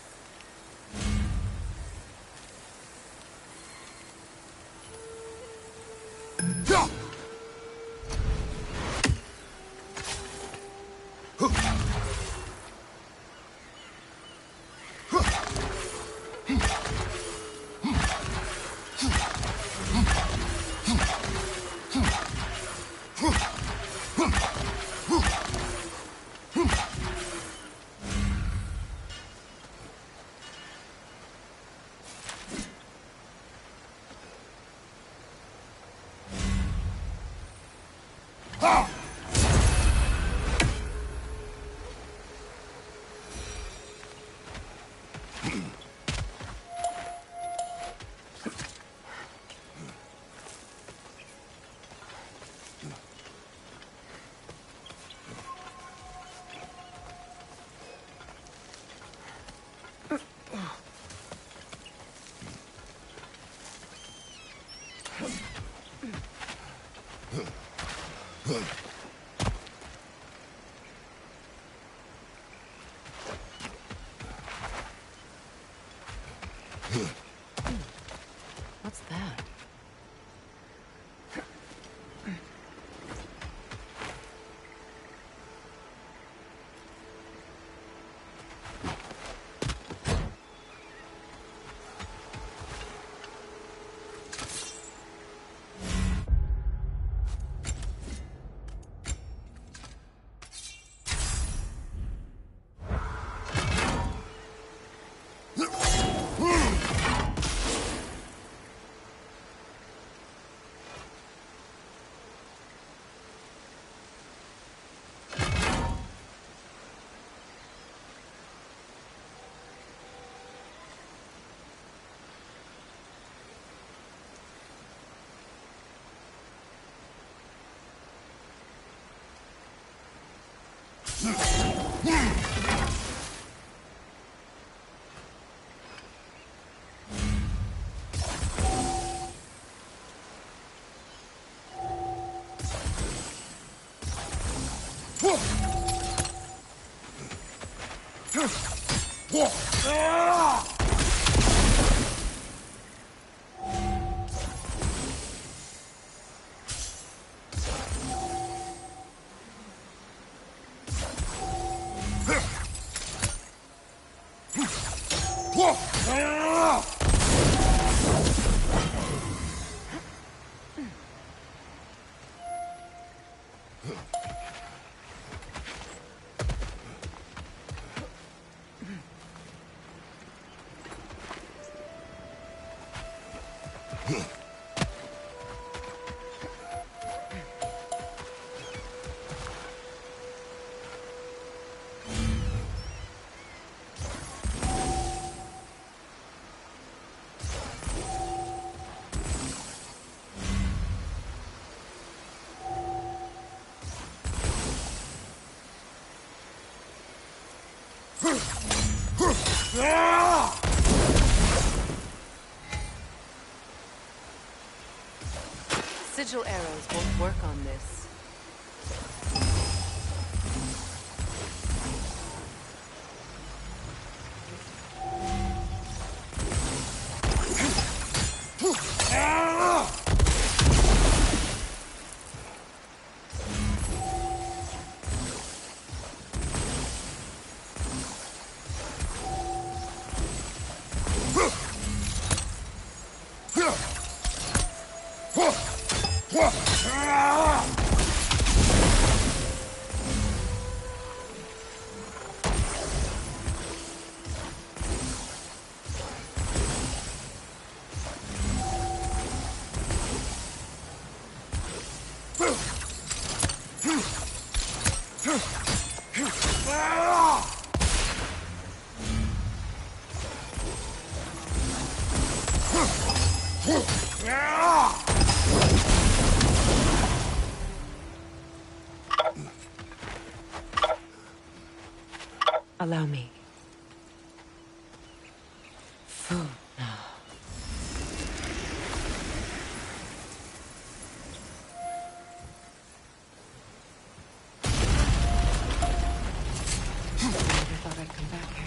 [SPEAKER 2] What's that? sigil arrows won't work on this. Allow me. Food now. Never thought I'd come back here.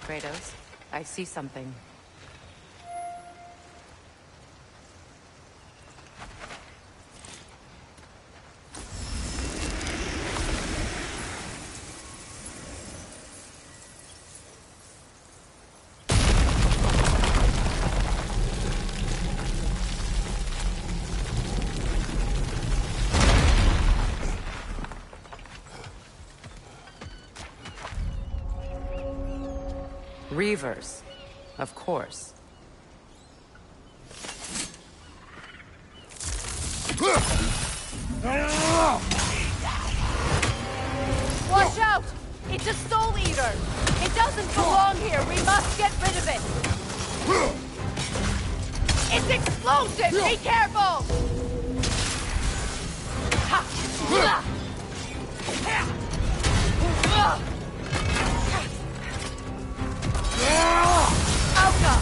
[SPEAKER 2] Kratos, I see something. Reavers, of course.
[SPEAKER 3] Watch out! It's a soul eater! It doesn't belong here! We must get rid of it! It's explosive! Be careful! Alka!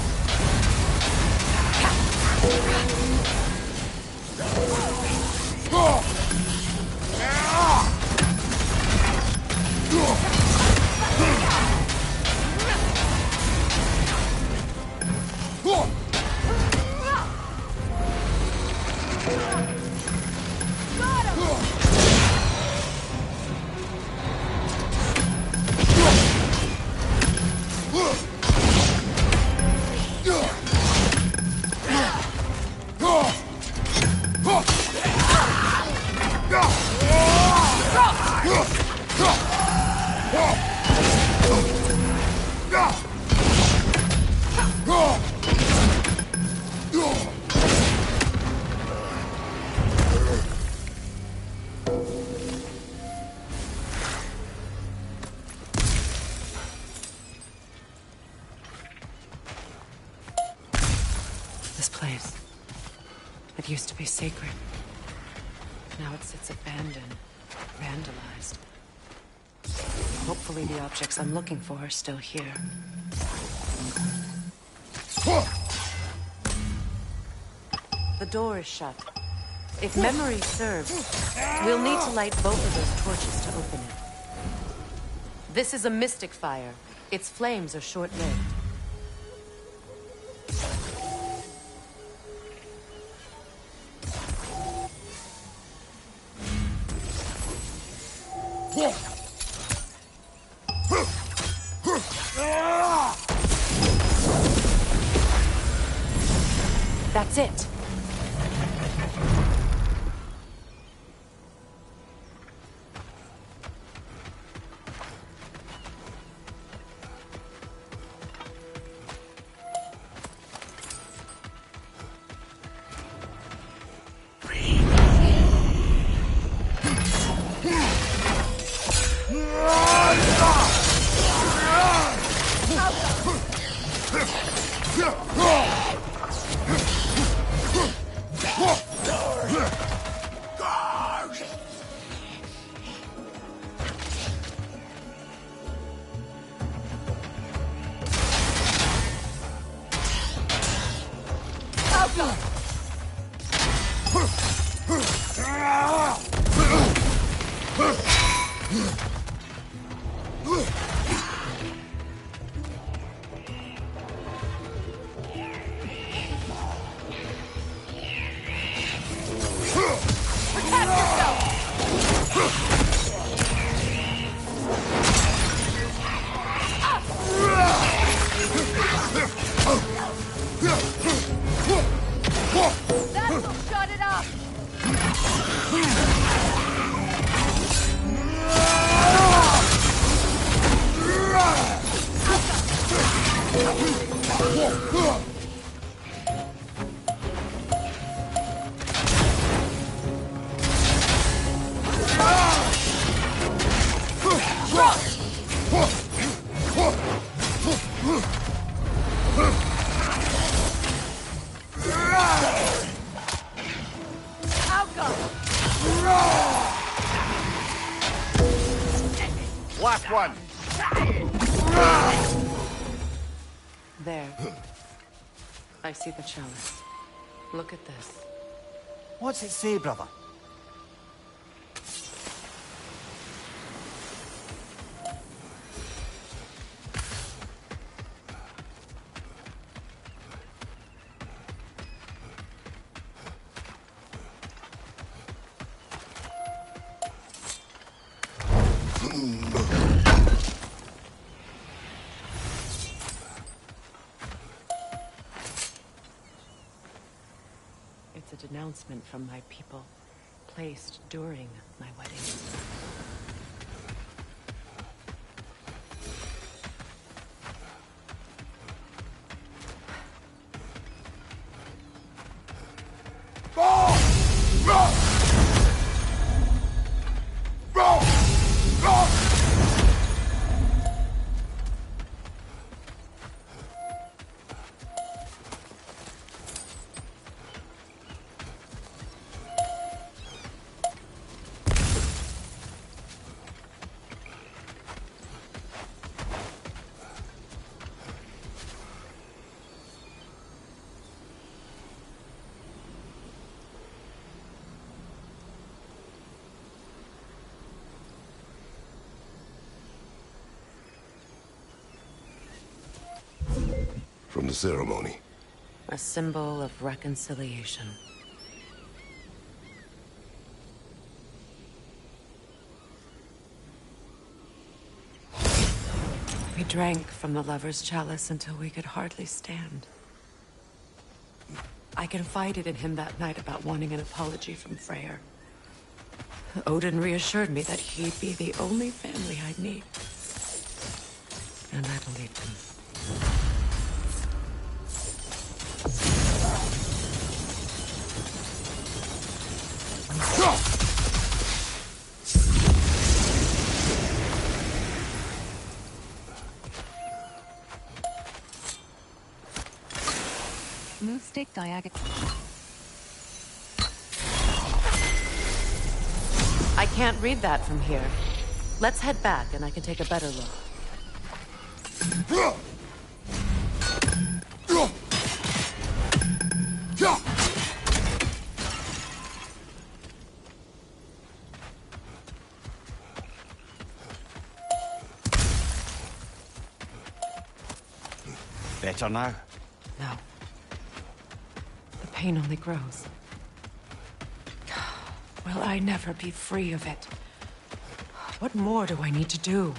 [SPEAKER 3] This place. It used to be sacred. Now it sits abandoned, vandalized. Hopefully the objects I'm looking for are still here. The door is shut. If memory serves, we'll need to light both of those torches to open it. This is a mystic fire. Its flames are short-lived. That's it.
[SPEAKER 8] That'll shut it up!
[SPEAKER 7] Last one.
[SPEAKER 2] There. I see the chalice. Look at this.
[SPEAKER 7] What's it say, brother?
[SPEAKER 2] It's a denouncement from my people, placed during my wedding.
[SPEAKER 1] From the ceremony.
[SPEAKER 2] A symbol of reconciliation. We drank from the lover's chalice until we could hardly stand. I confided in him that night about wanting an apology from Freyr. Odin reassured me that he'd be the only family I'd need. And I believed him.
[SPEAKER 3] Move stick diagonal.
[SPEAKER 2] I can't read that from here. Let's head back and I can take a better look.
[SPEAKER 7] Better now?
[SPEAKER 2] No. The pain only grows. Will I never be free of it? What more do I need to do?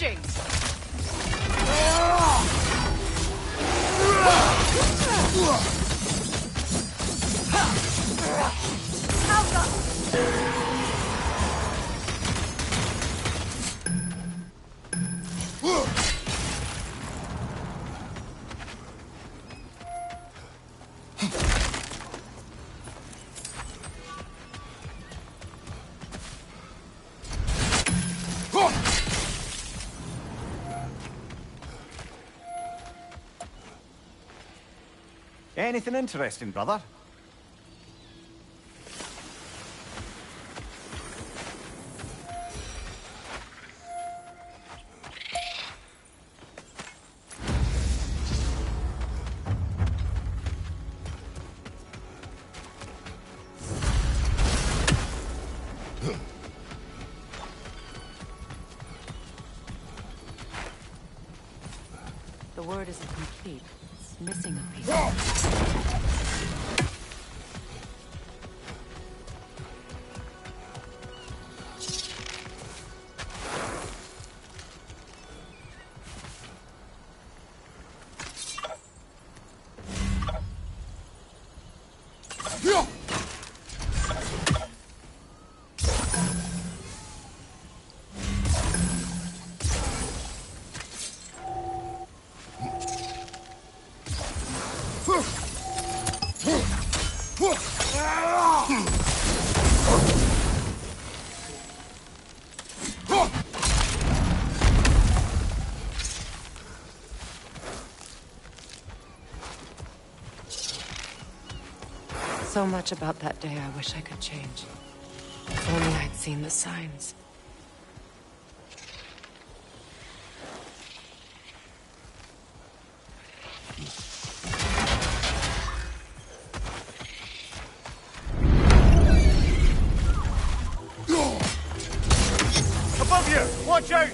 [SPEAKER 2] approaching!
[SPEAKER 7] Anything interesting, brother?
[SPEAKER 2] The word isn't complete. It's missing a piece. So much about that day I wish I could change. If only I'd seen the signs.
[SPEAKER 7] Above you! Watch out!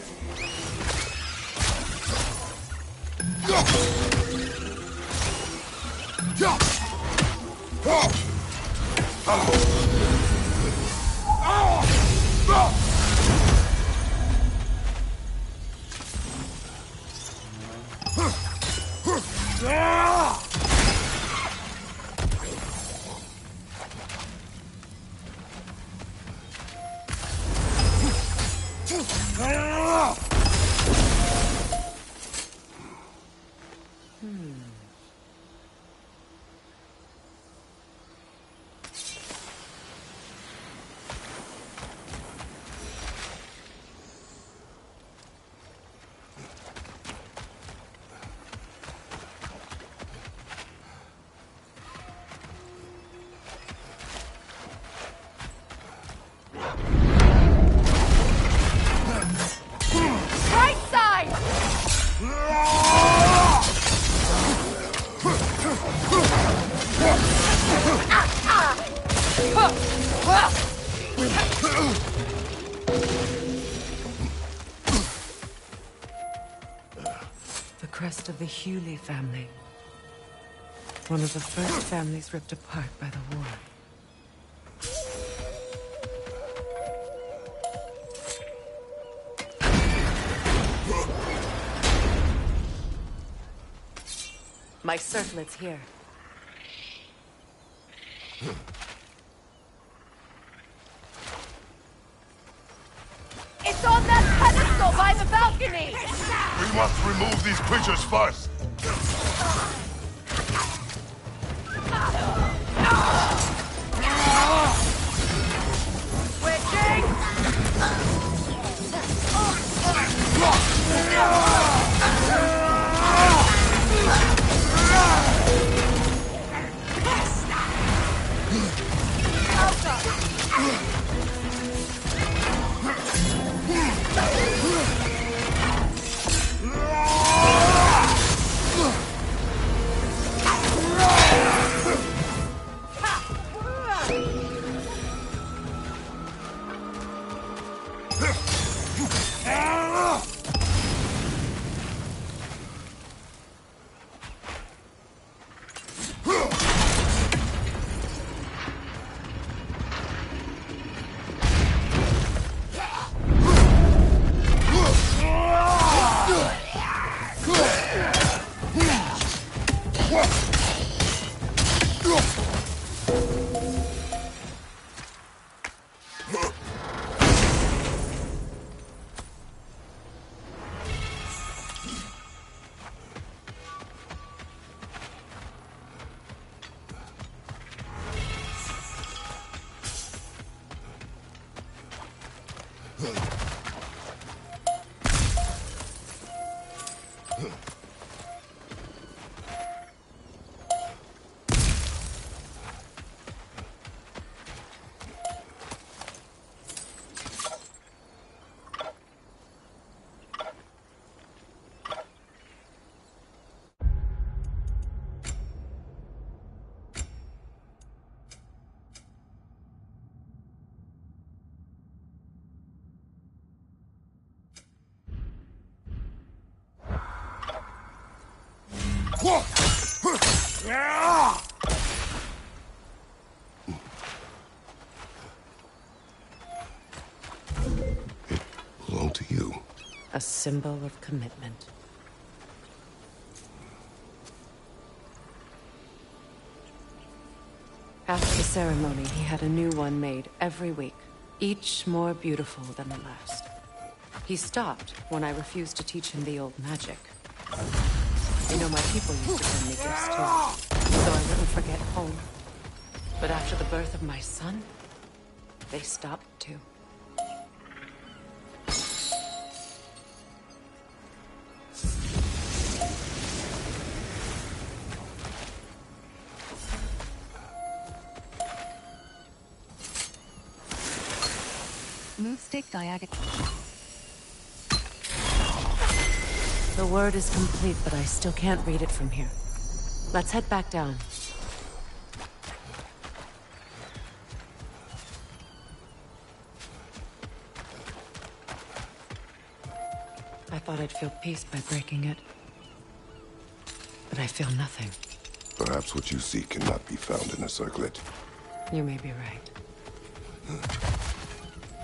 [SPEAKER 2] Right side!
[SPEAKER 3] The crest of the Hewley family. One of the first families ripped apart by the war.
[SPEAKER 2] My circlet's here. It's on that pedestal by the balcony!
[SPEAKER 1] We must remove these creatures first.
[SPEAKER 2] Switching!
[SPEAKER 1] Belong to you.
[SPEAKER 2] A symbol of commitment. After the ceremony, he had a new one made every week, each more beautiful than the last. He stopped when I refused to teach him the old magic. You know, my people used to send me gifts too, so I wouldn't forget home. But after the birth of my son, they stopped too.
[SPEAKER 10] Move stick diagonal.
[SPEAKER 2] The word is complete, but I still can't read it from here. Let's head back down. I thought I'd feel peace by breaking it. But I feel nothing.
[SPEAKER 1] Perhaps what you seek cannot be found in a circlet.
[SPEAKER 2] You may be right.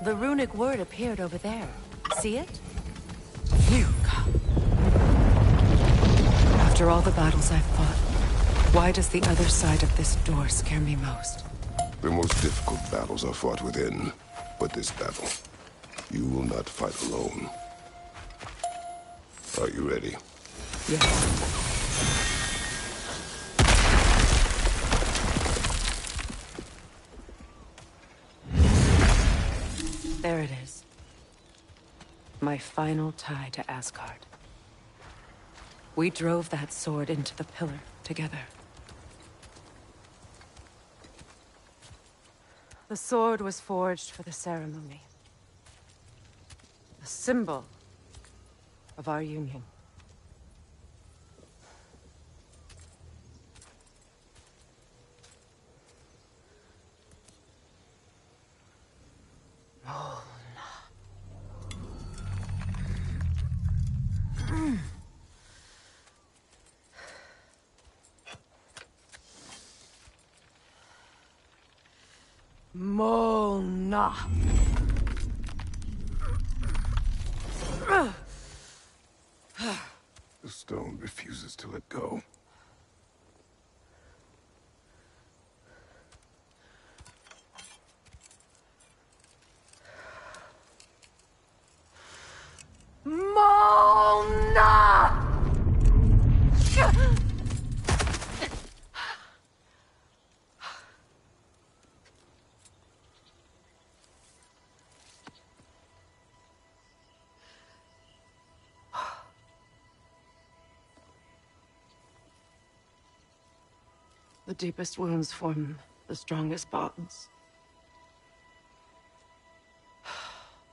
[SPEAKER 2] The runic word appeared over there. See it? GMGOW. After all the battles I've fought, why does the other side of this door scare me most?
[SPEAKER 1] The most difficult battles are fought within. But this battle, you will not fight alone. Are you ready?
[SPEAKER 2] Yes. There it is. My final tie to Asgard. We drove that sword into the pillar together. The sword was forged for the ceremony. A symbol of our union. Mona.
[SPEAKER 1] The stone refuses to let go.
[SPEAKER 2] Mona! The deepest wounds form the strongest bonds.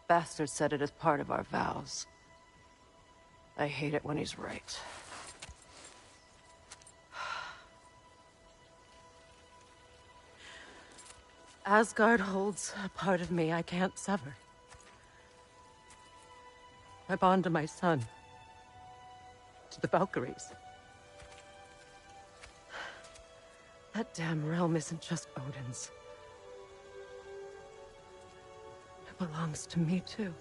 [SPEAKER 2] Bastard said it as part of our vows. I hate it when he's right. Asgard holds a part of me I can't sever. I bond to my son. To the Valkyries. That damn realm isn't just Odin's. It belongs to me, too.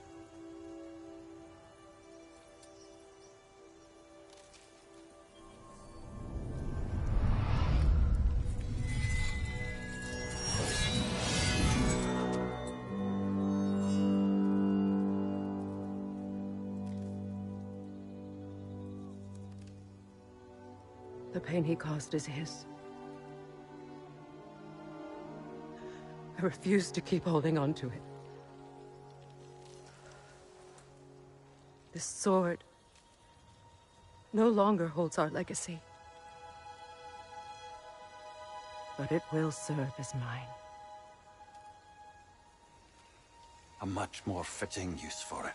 [SPEAKER 2] The pain he caused is his. I refuse to keep holding on to it. This sword
[SPEAKER 3] no longer holds our legacy. But it will serve as mine.
[SPEAKER 5] A much more fitting use for it.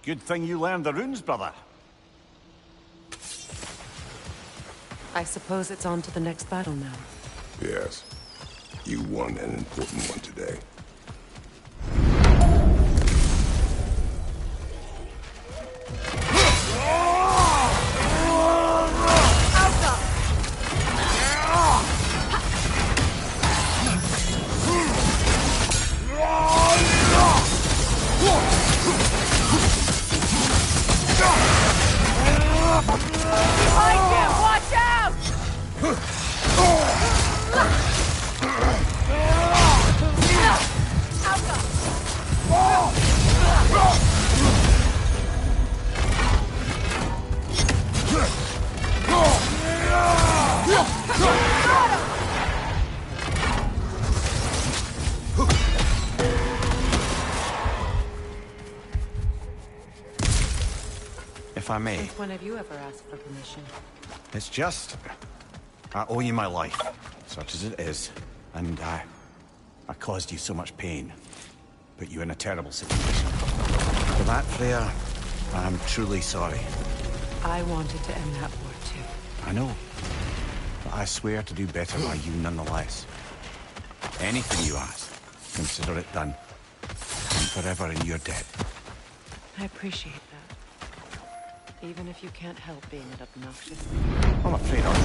[SPEAKER 7] Good thing you learned the runes, brother.
[SPEAKER 3] I suppose it's on to the next battle now.
[SPEAKER 1] Yes. You won an important one today.
[SPEAKER 7] If I may.
[SPEAKER 3] Since when have you ever asked for permission?
[SPEAKER 7] It's just... I owe you my life, such as it is. And I caused you so much pain. Put you in a terrible situation. For that, Freya, I'm truly sorry.
[SPEAKER 3] I wanted to end that war too.
[SPEAKER 7] I know. But I swear to do better by you nonetheless. Anything you ask, consider it done. I'm forever in your debt.
[SPEAKER 3] I appreciate that. Even if you can't help being an obnoxious.
[SPEAKER 7] I'm afraid of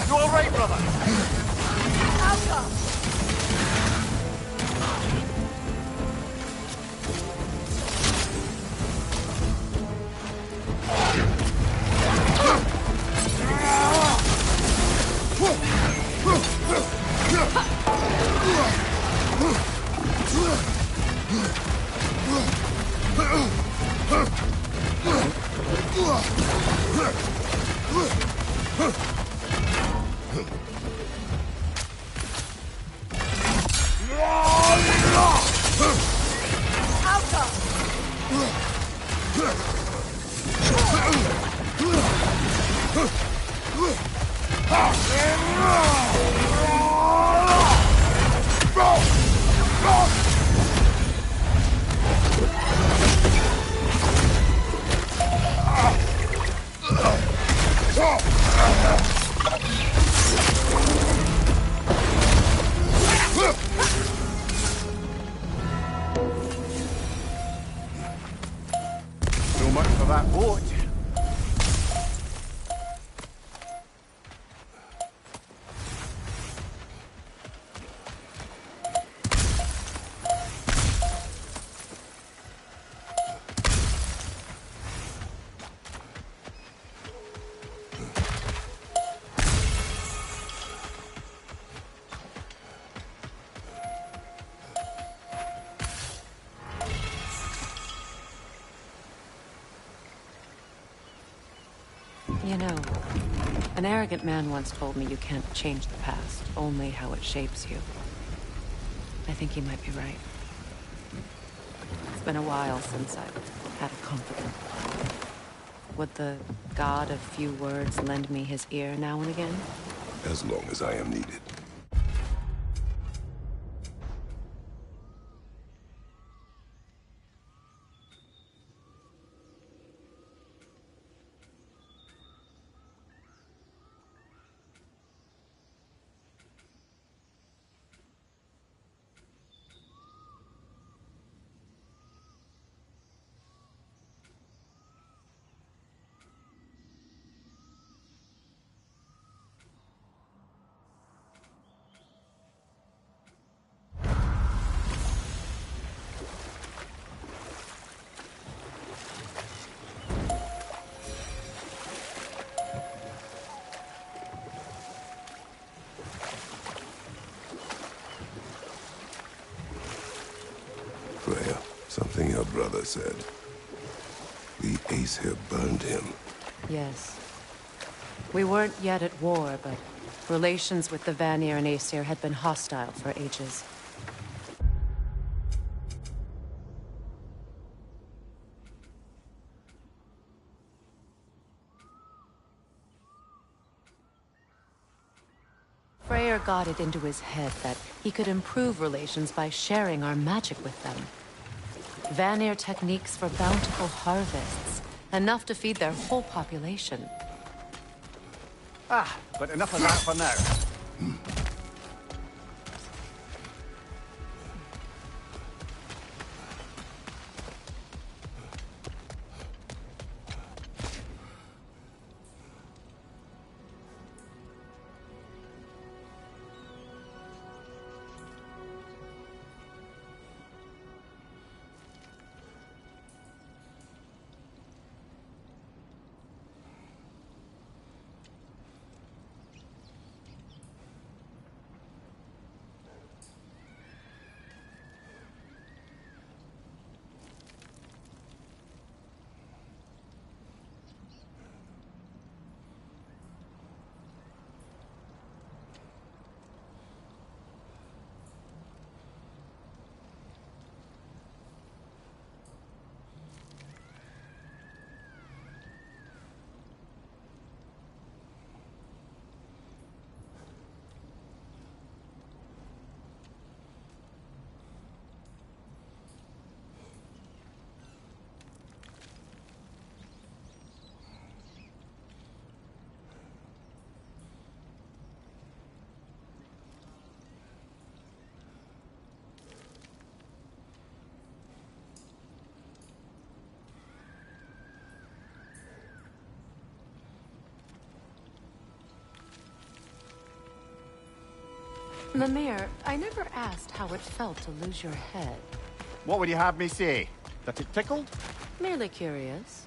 [SPEAKER 7] You all right, brother?
[SPEAKER 8] I'll come. I'll come.
[SPEAKER 7] So much for that boat.
[SPEAKER 2] You know, an arrogant man once told me you can't change the past, only how it shapes you. I think he might be right. It's been a while since I've had a confidant. Would the god of few words lend me his ear now and again?
[SPEAKER 1] As long as I am needed. Freya, something your brother said. The Ace here burned him.
[SPEAKER 2] Yes. We weren't yet at war, but relations with the Vanir and Aesir had been hostile for ages. Freyr got it into his head that he could improve relations by sharing our magic with them. Vanir techniques for bountiful harvests, enough to feed their whole population.
[SPEAKER 7] Ah, but enough of that for now.
[SPEAKER 2] Mimir, I never asked how it felt to lose your head.
[SPEAKER 7] What would you have me say? That it tickled?
[SPEAKER 2] Merely curious.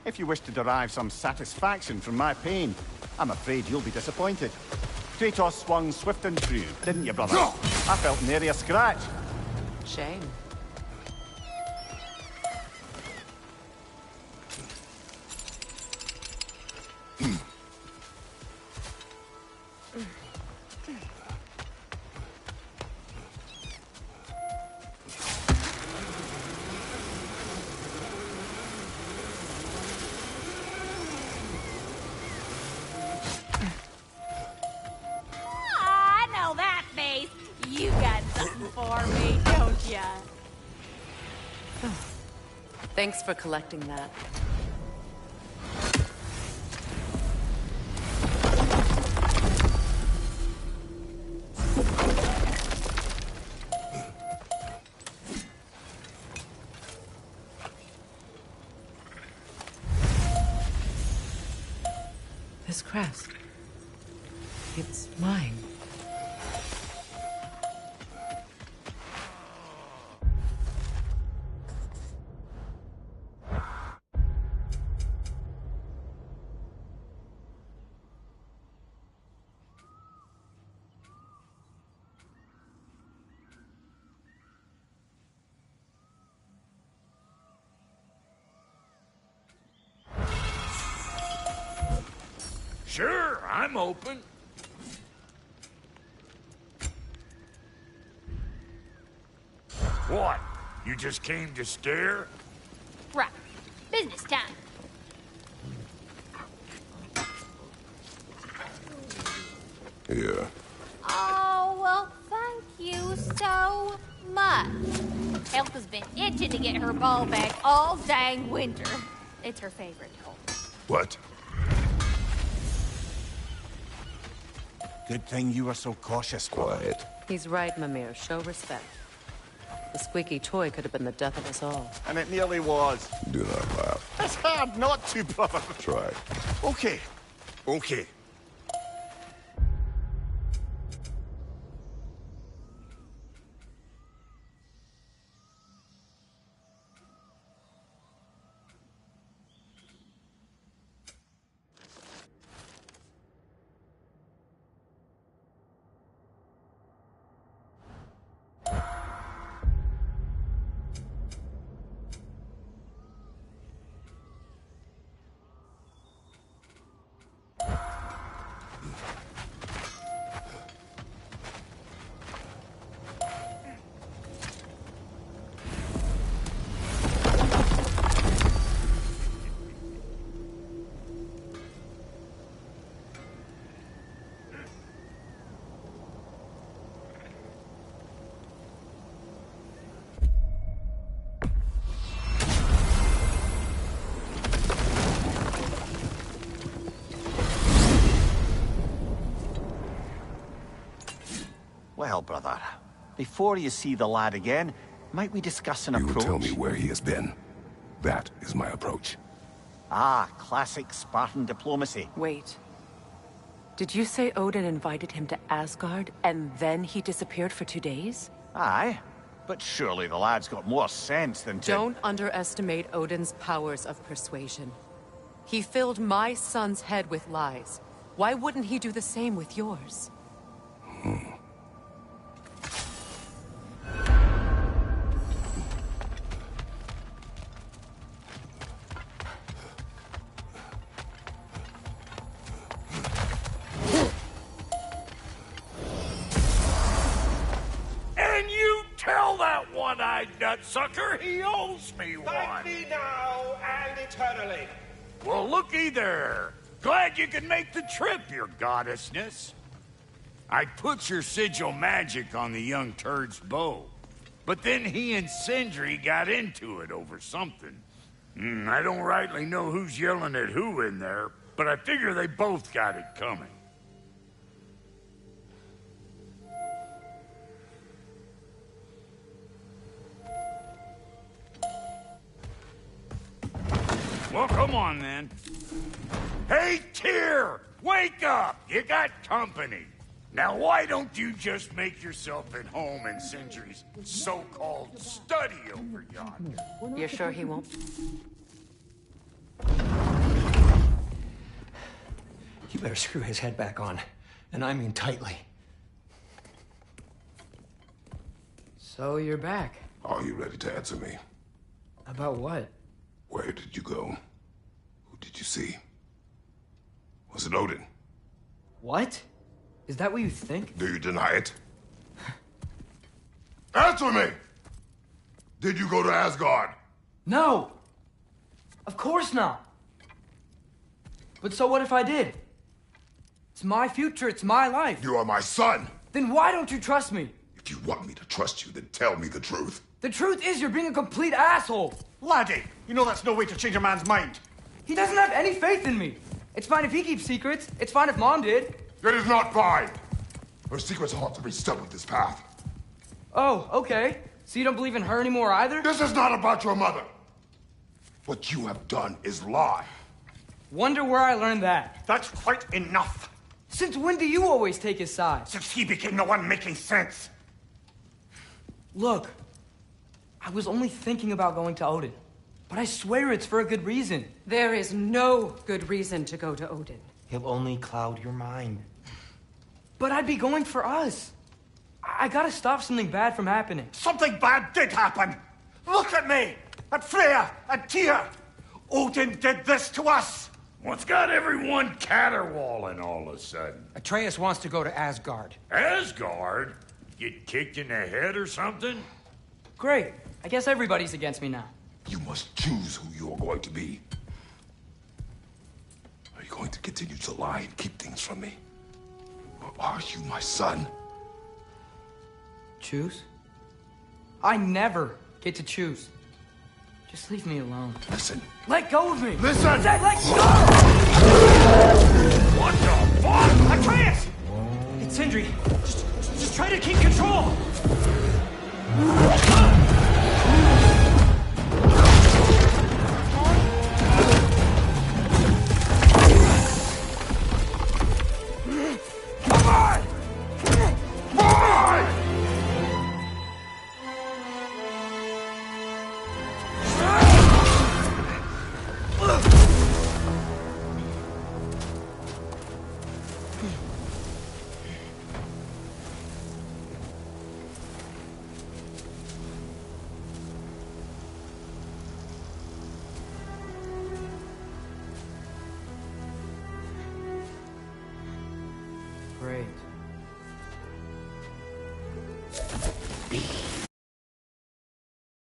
[SPEAKER 7] If you wish to derive some satisfaction from my pain, I'm afraid you'll be disappointed. Kratos swung swift and true, didn't you, brother? I felt nary a scratch.
[SPEAKER 2] Shame.
[SPEAKER 8] I know that face. You got something for me, don't ya?
[SPEAKER 2] Thanks for collecting that. This crest. It's mine.
[SPEAKER 6] Sure, I'm open. What? You just came to stare?
[SPEAKER 8] Right. Business time.
[SPEAKER 1] Yeah.
[SPEAKER 8] Oh, well, thank you so much. Elsa's been itching to get her ball back all dang winter. It's her favorite toy.
[SPEAKER 1] What?
[SPEAKER 7] Good thing you were so cautious, brother.
[SPEAKER 1] Quiet.
[SPEAKER 2] He's right, Mimir. Show respect. The squeaky toy could have been the death of us all.
[SPEAKER 7] And it nearly was.
[SPEAKER 1] Do not laugh.
[SPEAKER 7] It's hard not to, brother.
[SPEAKER 1] Try.
[SPEAKER 7] Okay. Okay. Well, brother, before you see the lad again, might we discuss an
[SPEAKER 1] You
[SPEAKER 7] approach?
[SPEAKER 1] tell me where he has been. That is my approach.
[SPEAKER 7] Ah, classic Spartan diplomacy.
[SPEAKER 2] Wait. Did you say Odin invited him to Asgard, and then he disappeared for 2 days?
[SPEAKER 7] Aye, but surely the lad's got more sense than to...
[SPEAKER 2] Don't underestimate Odin's powers of persuasion. He filled my son's head with lies. Why wouldn't he do the same with yours?
[SPEAKER 6] And you tell that one-eyed nutsucker he owes me one.
[SPEAKER 11] Thank me now and eternally.
[SPEAKER 6] Well, looky there. Glad you could make the trip, your goddessness. I put your sigil magic on the young turd's bow. But then he and Sindri got into it over something. I don't rightly know who's yelling at who in there, but I figure they both got it coming. Well, come on then. Hey, Tyr! Wake up! You got company. Now why don't you just make yourself at home in Sindri's so-called study over yonder?
[SPEAKER 2] You're sure he won't?
[SPEAKER 12] You better screw his head back on. And I mean tightly.
[SPEAKER 13] So you're back.
[SPEAKER 1] Are you ready to answer me?
[SPEAKER 13] About what?
[SPEAKER 1] Where did you go? Who did you see? Was it Odin?
[SPEAKER 13] What? Is that what you think?
[SPEAKER 1] Do you deny it? Answer me! Did you go to Asgard?
[SPEAKER 13] No! Of course not! But so what if I did? It's my future, it's my life.
[SPEAKER 1] You are my son!
[SPEAKER 13] Then why don't you trust me?
[SPEAKER 1] If you want me to trust you, then tell me the truth.
[SPEAKER 13] The truth is you're being a complete asshole!
[SPEAKER 7] Laddie, you know that's no way to change a man's mind.
[SPEAKER 13] He doesn't have any faith in me. It's fine if he keeps secrets. It's fine if Mom did.
[SPEAKER 1] It is not fine! Her secrets ought to be stuck with this path.
[SPEAKER 13] Oh, okay. So you don't believe in her anymore either?
[SPEAKER 1] This is not about your mother! What you have done is lie.
[SPEAKER 13] Wonder where I learned that.
[SPEAKER 4] That's quite enough.
[SPEAKER 13] Since when do you always take his side?
[SPEAKER 4] Since he became the one making sense.
[SPEAKER 13] Look, I was only thinking about going to Odin. But I swear it's for a good reason.
[SPEAKER 3] There is no good reason to go to Odin.
[SPEAKER 12] He'll only cloud your mind.
[SPEAKER 13] But I'd be going for us. I gotta stop something bad from happening.
[SPEAKER 4] Something bad did happen. Look at me, at Freya, at Tyr. Odin did this to us.
[SPEAKER 6] What's got everyone caterwauling all of a sudden?
[SPEAKER 12] Atreus wants to go to Asgard.
[SPEAKER 6] Asgard? Get kicked in the head or something?
[SPEAKER 13] Great. I guess everybody's against me now.
[SPEAKER 1] You must choose who you are going to be. Are you going to continue to lie and keep things from me? Or are you my son?
[SPEAKER 13] Choose? I never get to choose. Just leave me alone.
[SPEAKER 1] Listen.
[SPEAKER 13] Let go of me!
[SPEAKER 1] Listen!
[SPEAKER 13] I said let go!
[SPEAKER 6] What the fuck?
[SPEAKER 12] Atreus! It's Sindri. Just try to keep control.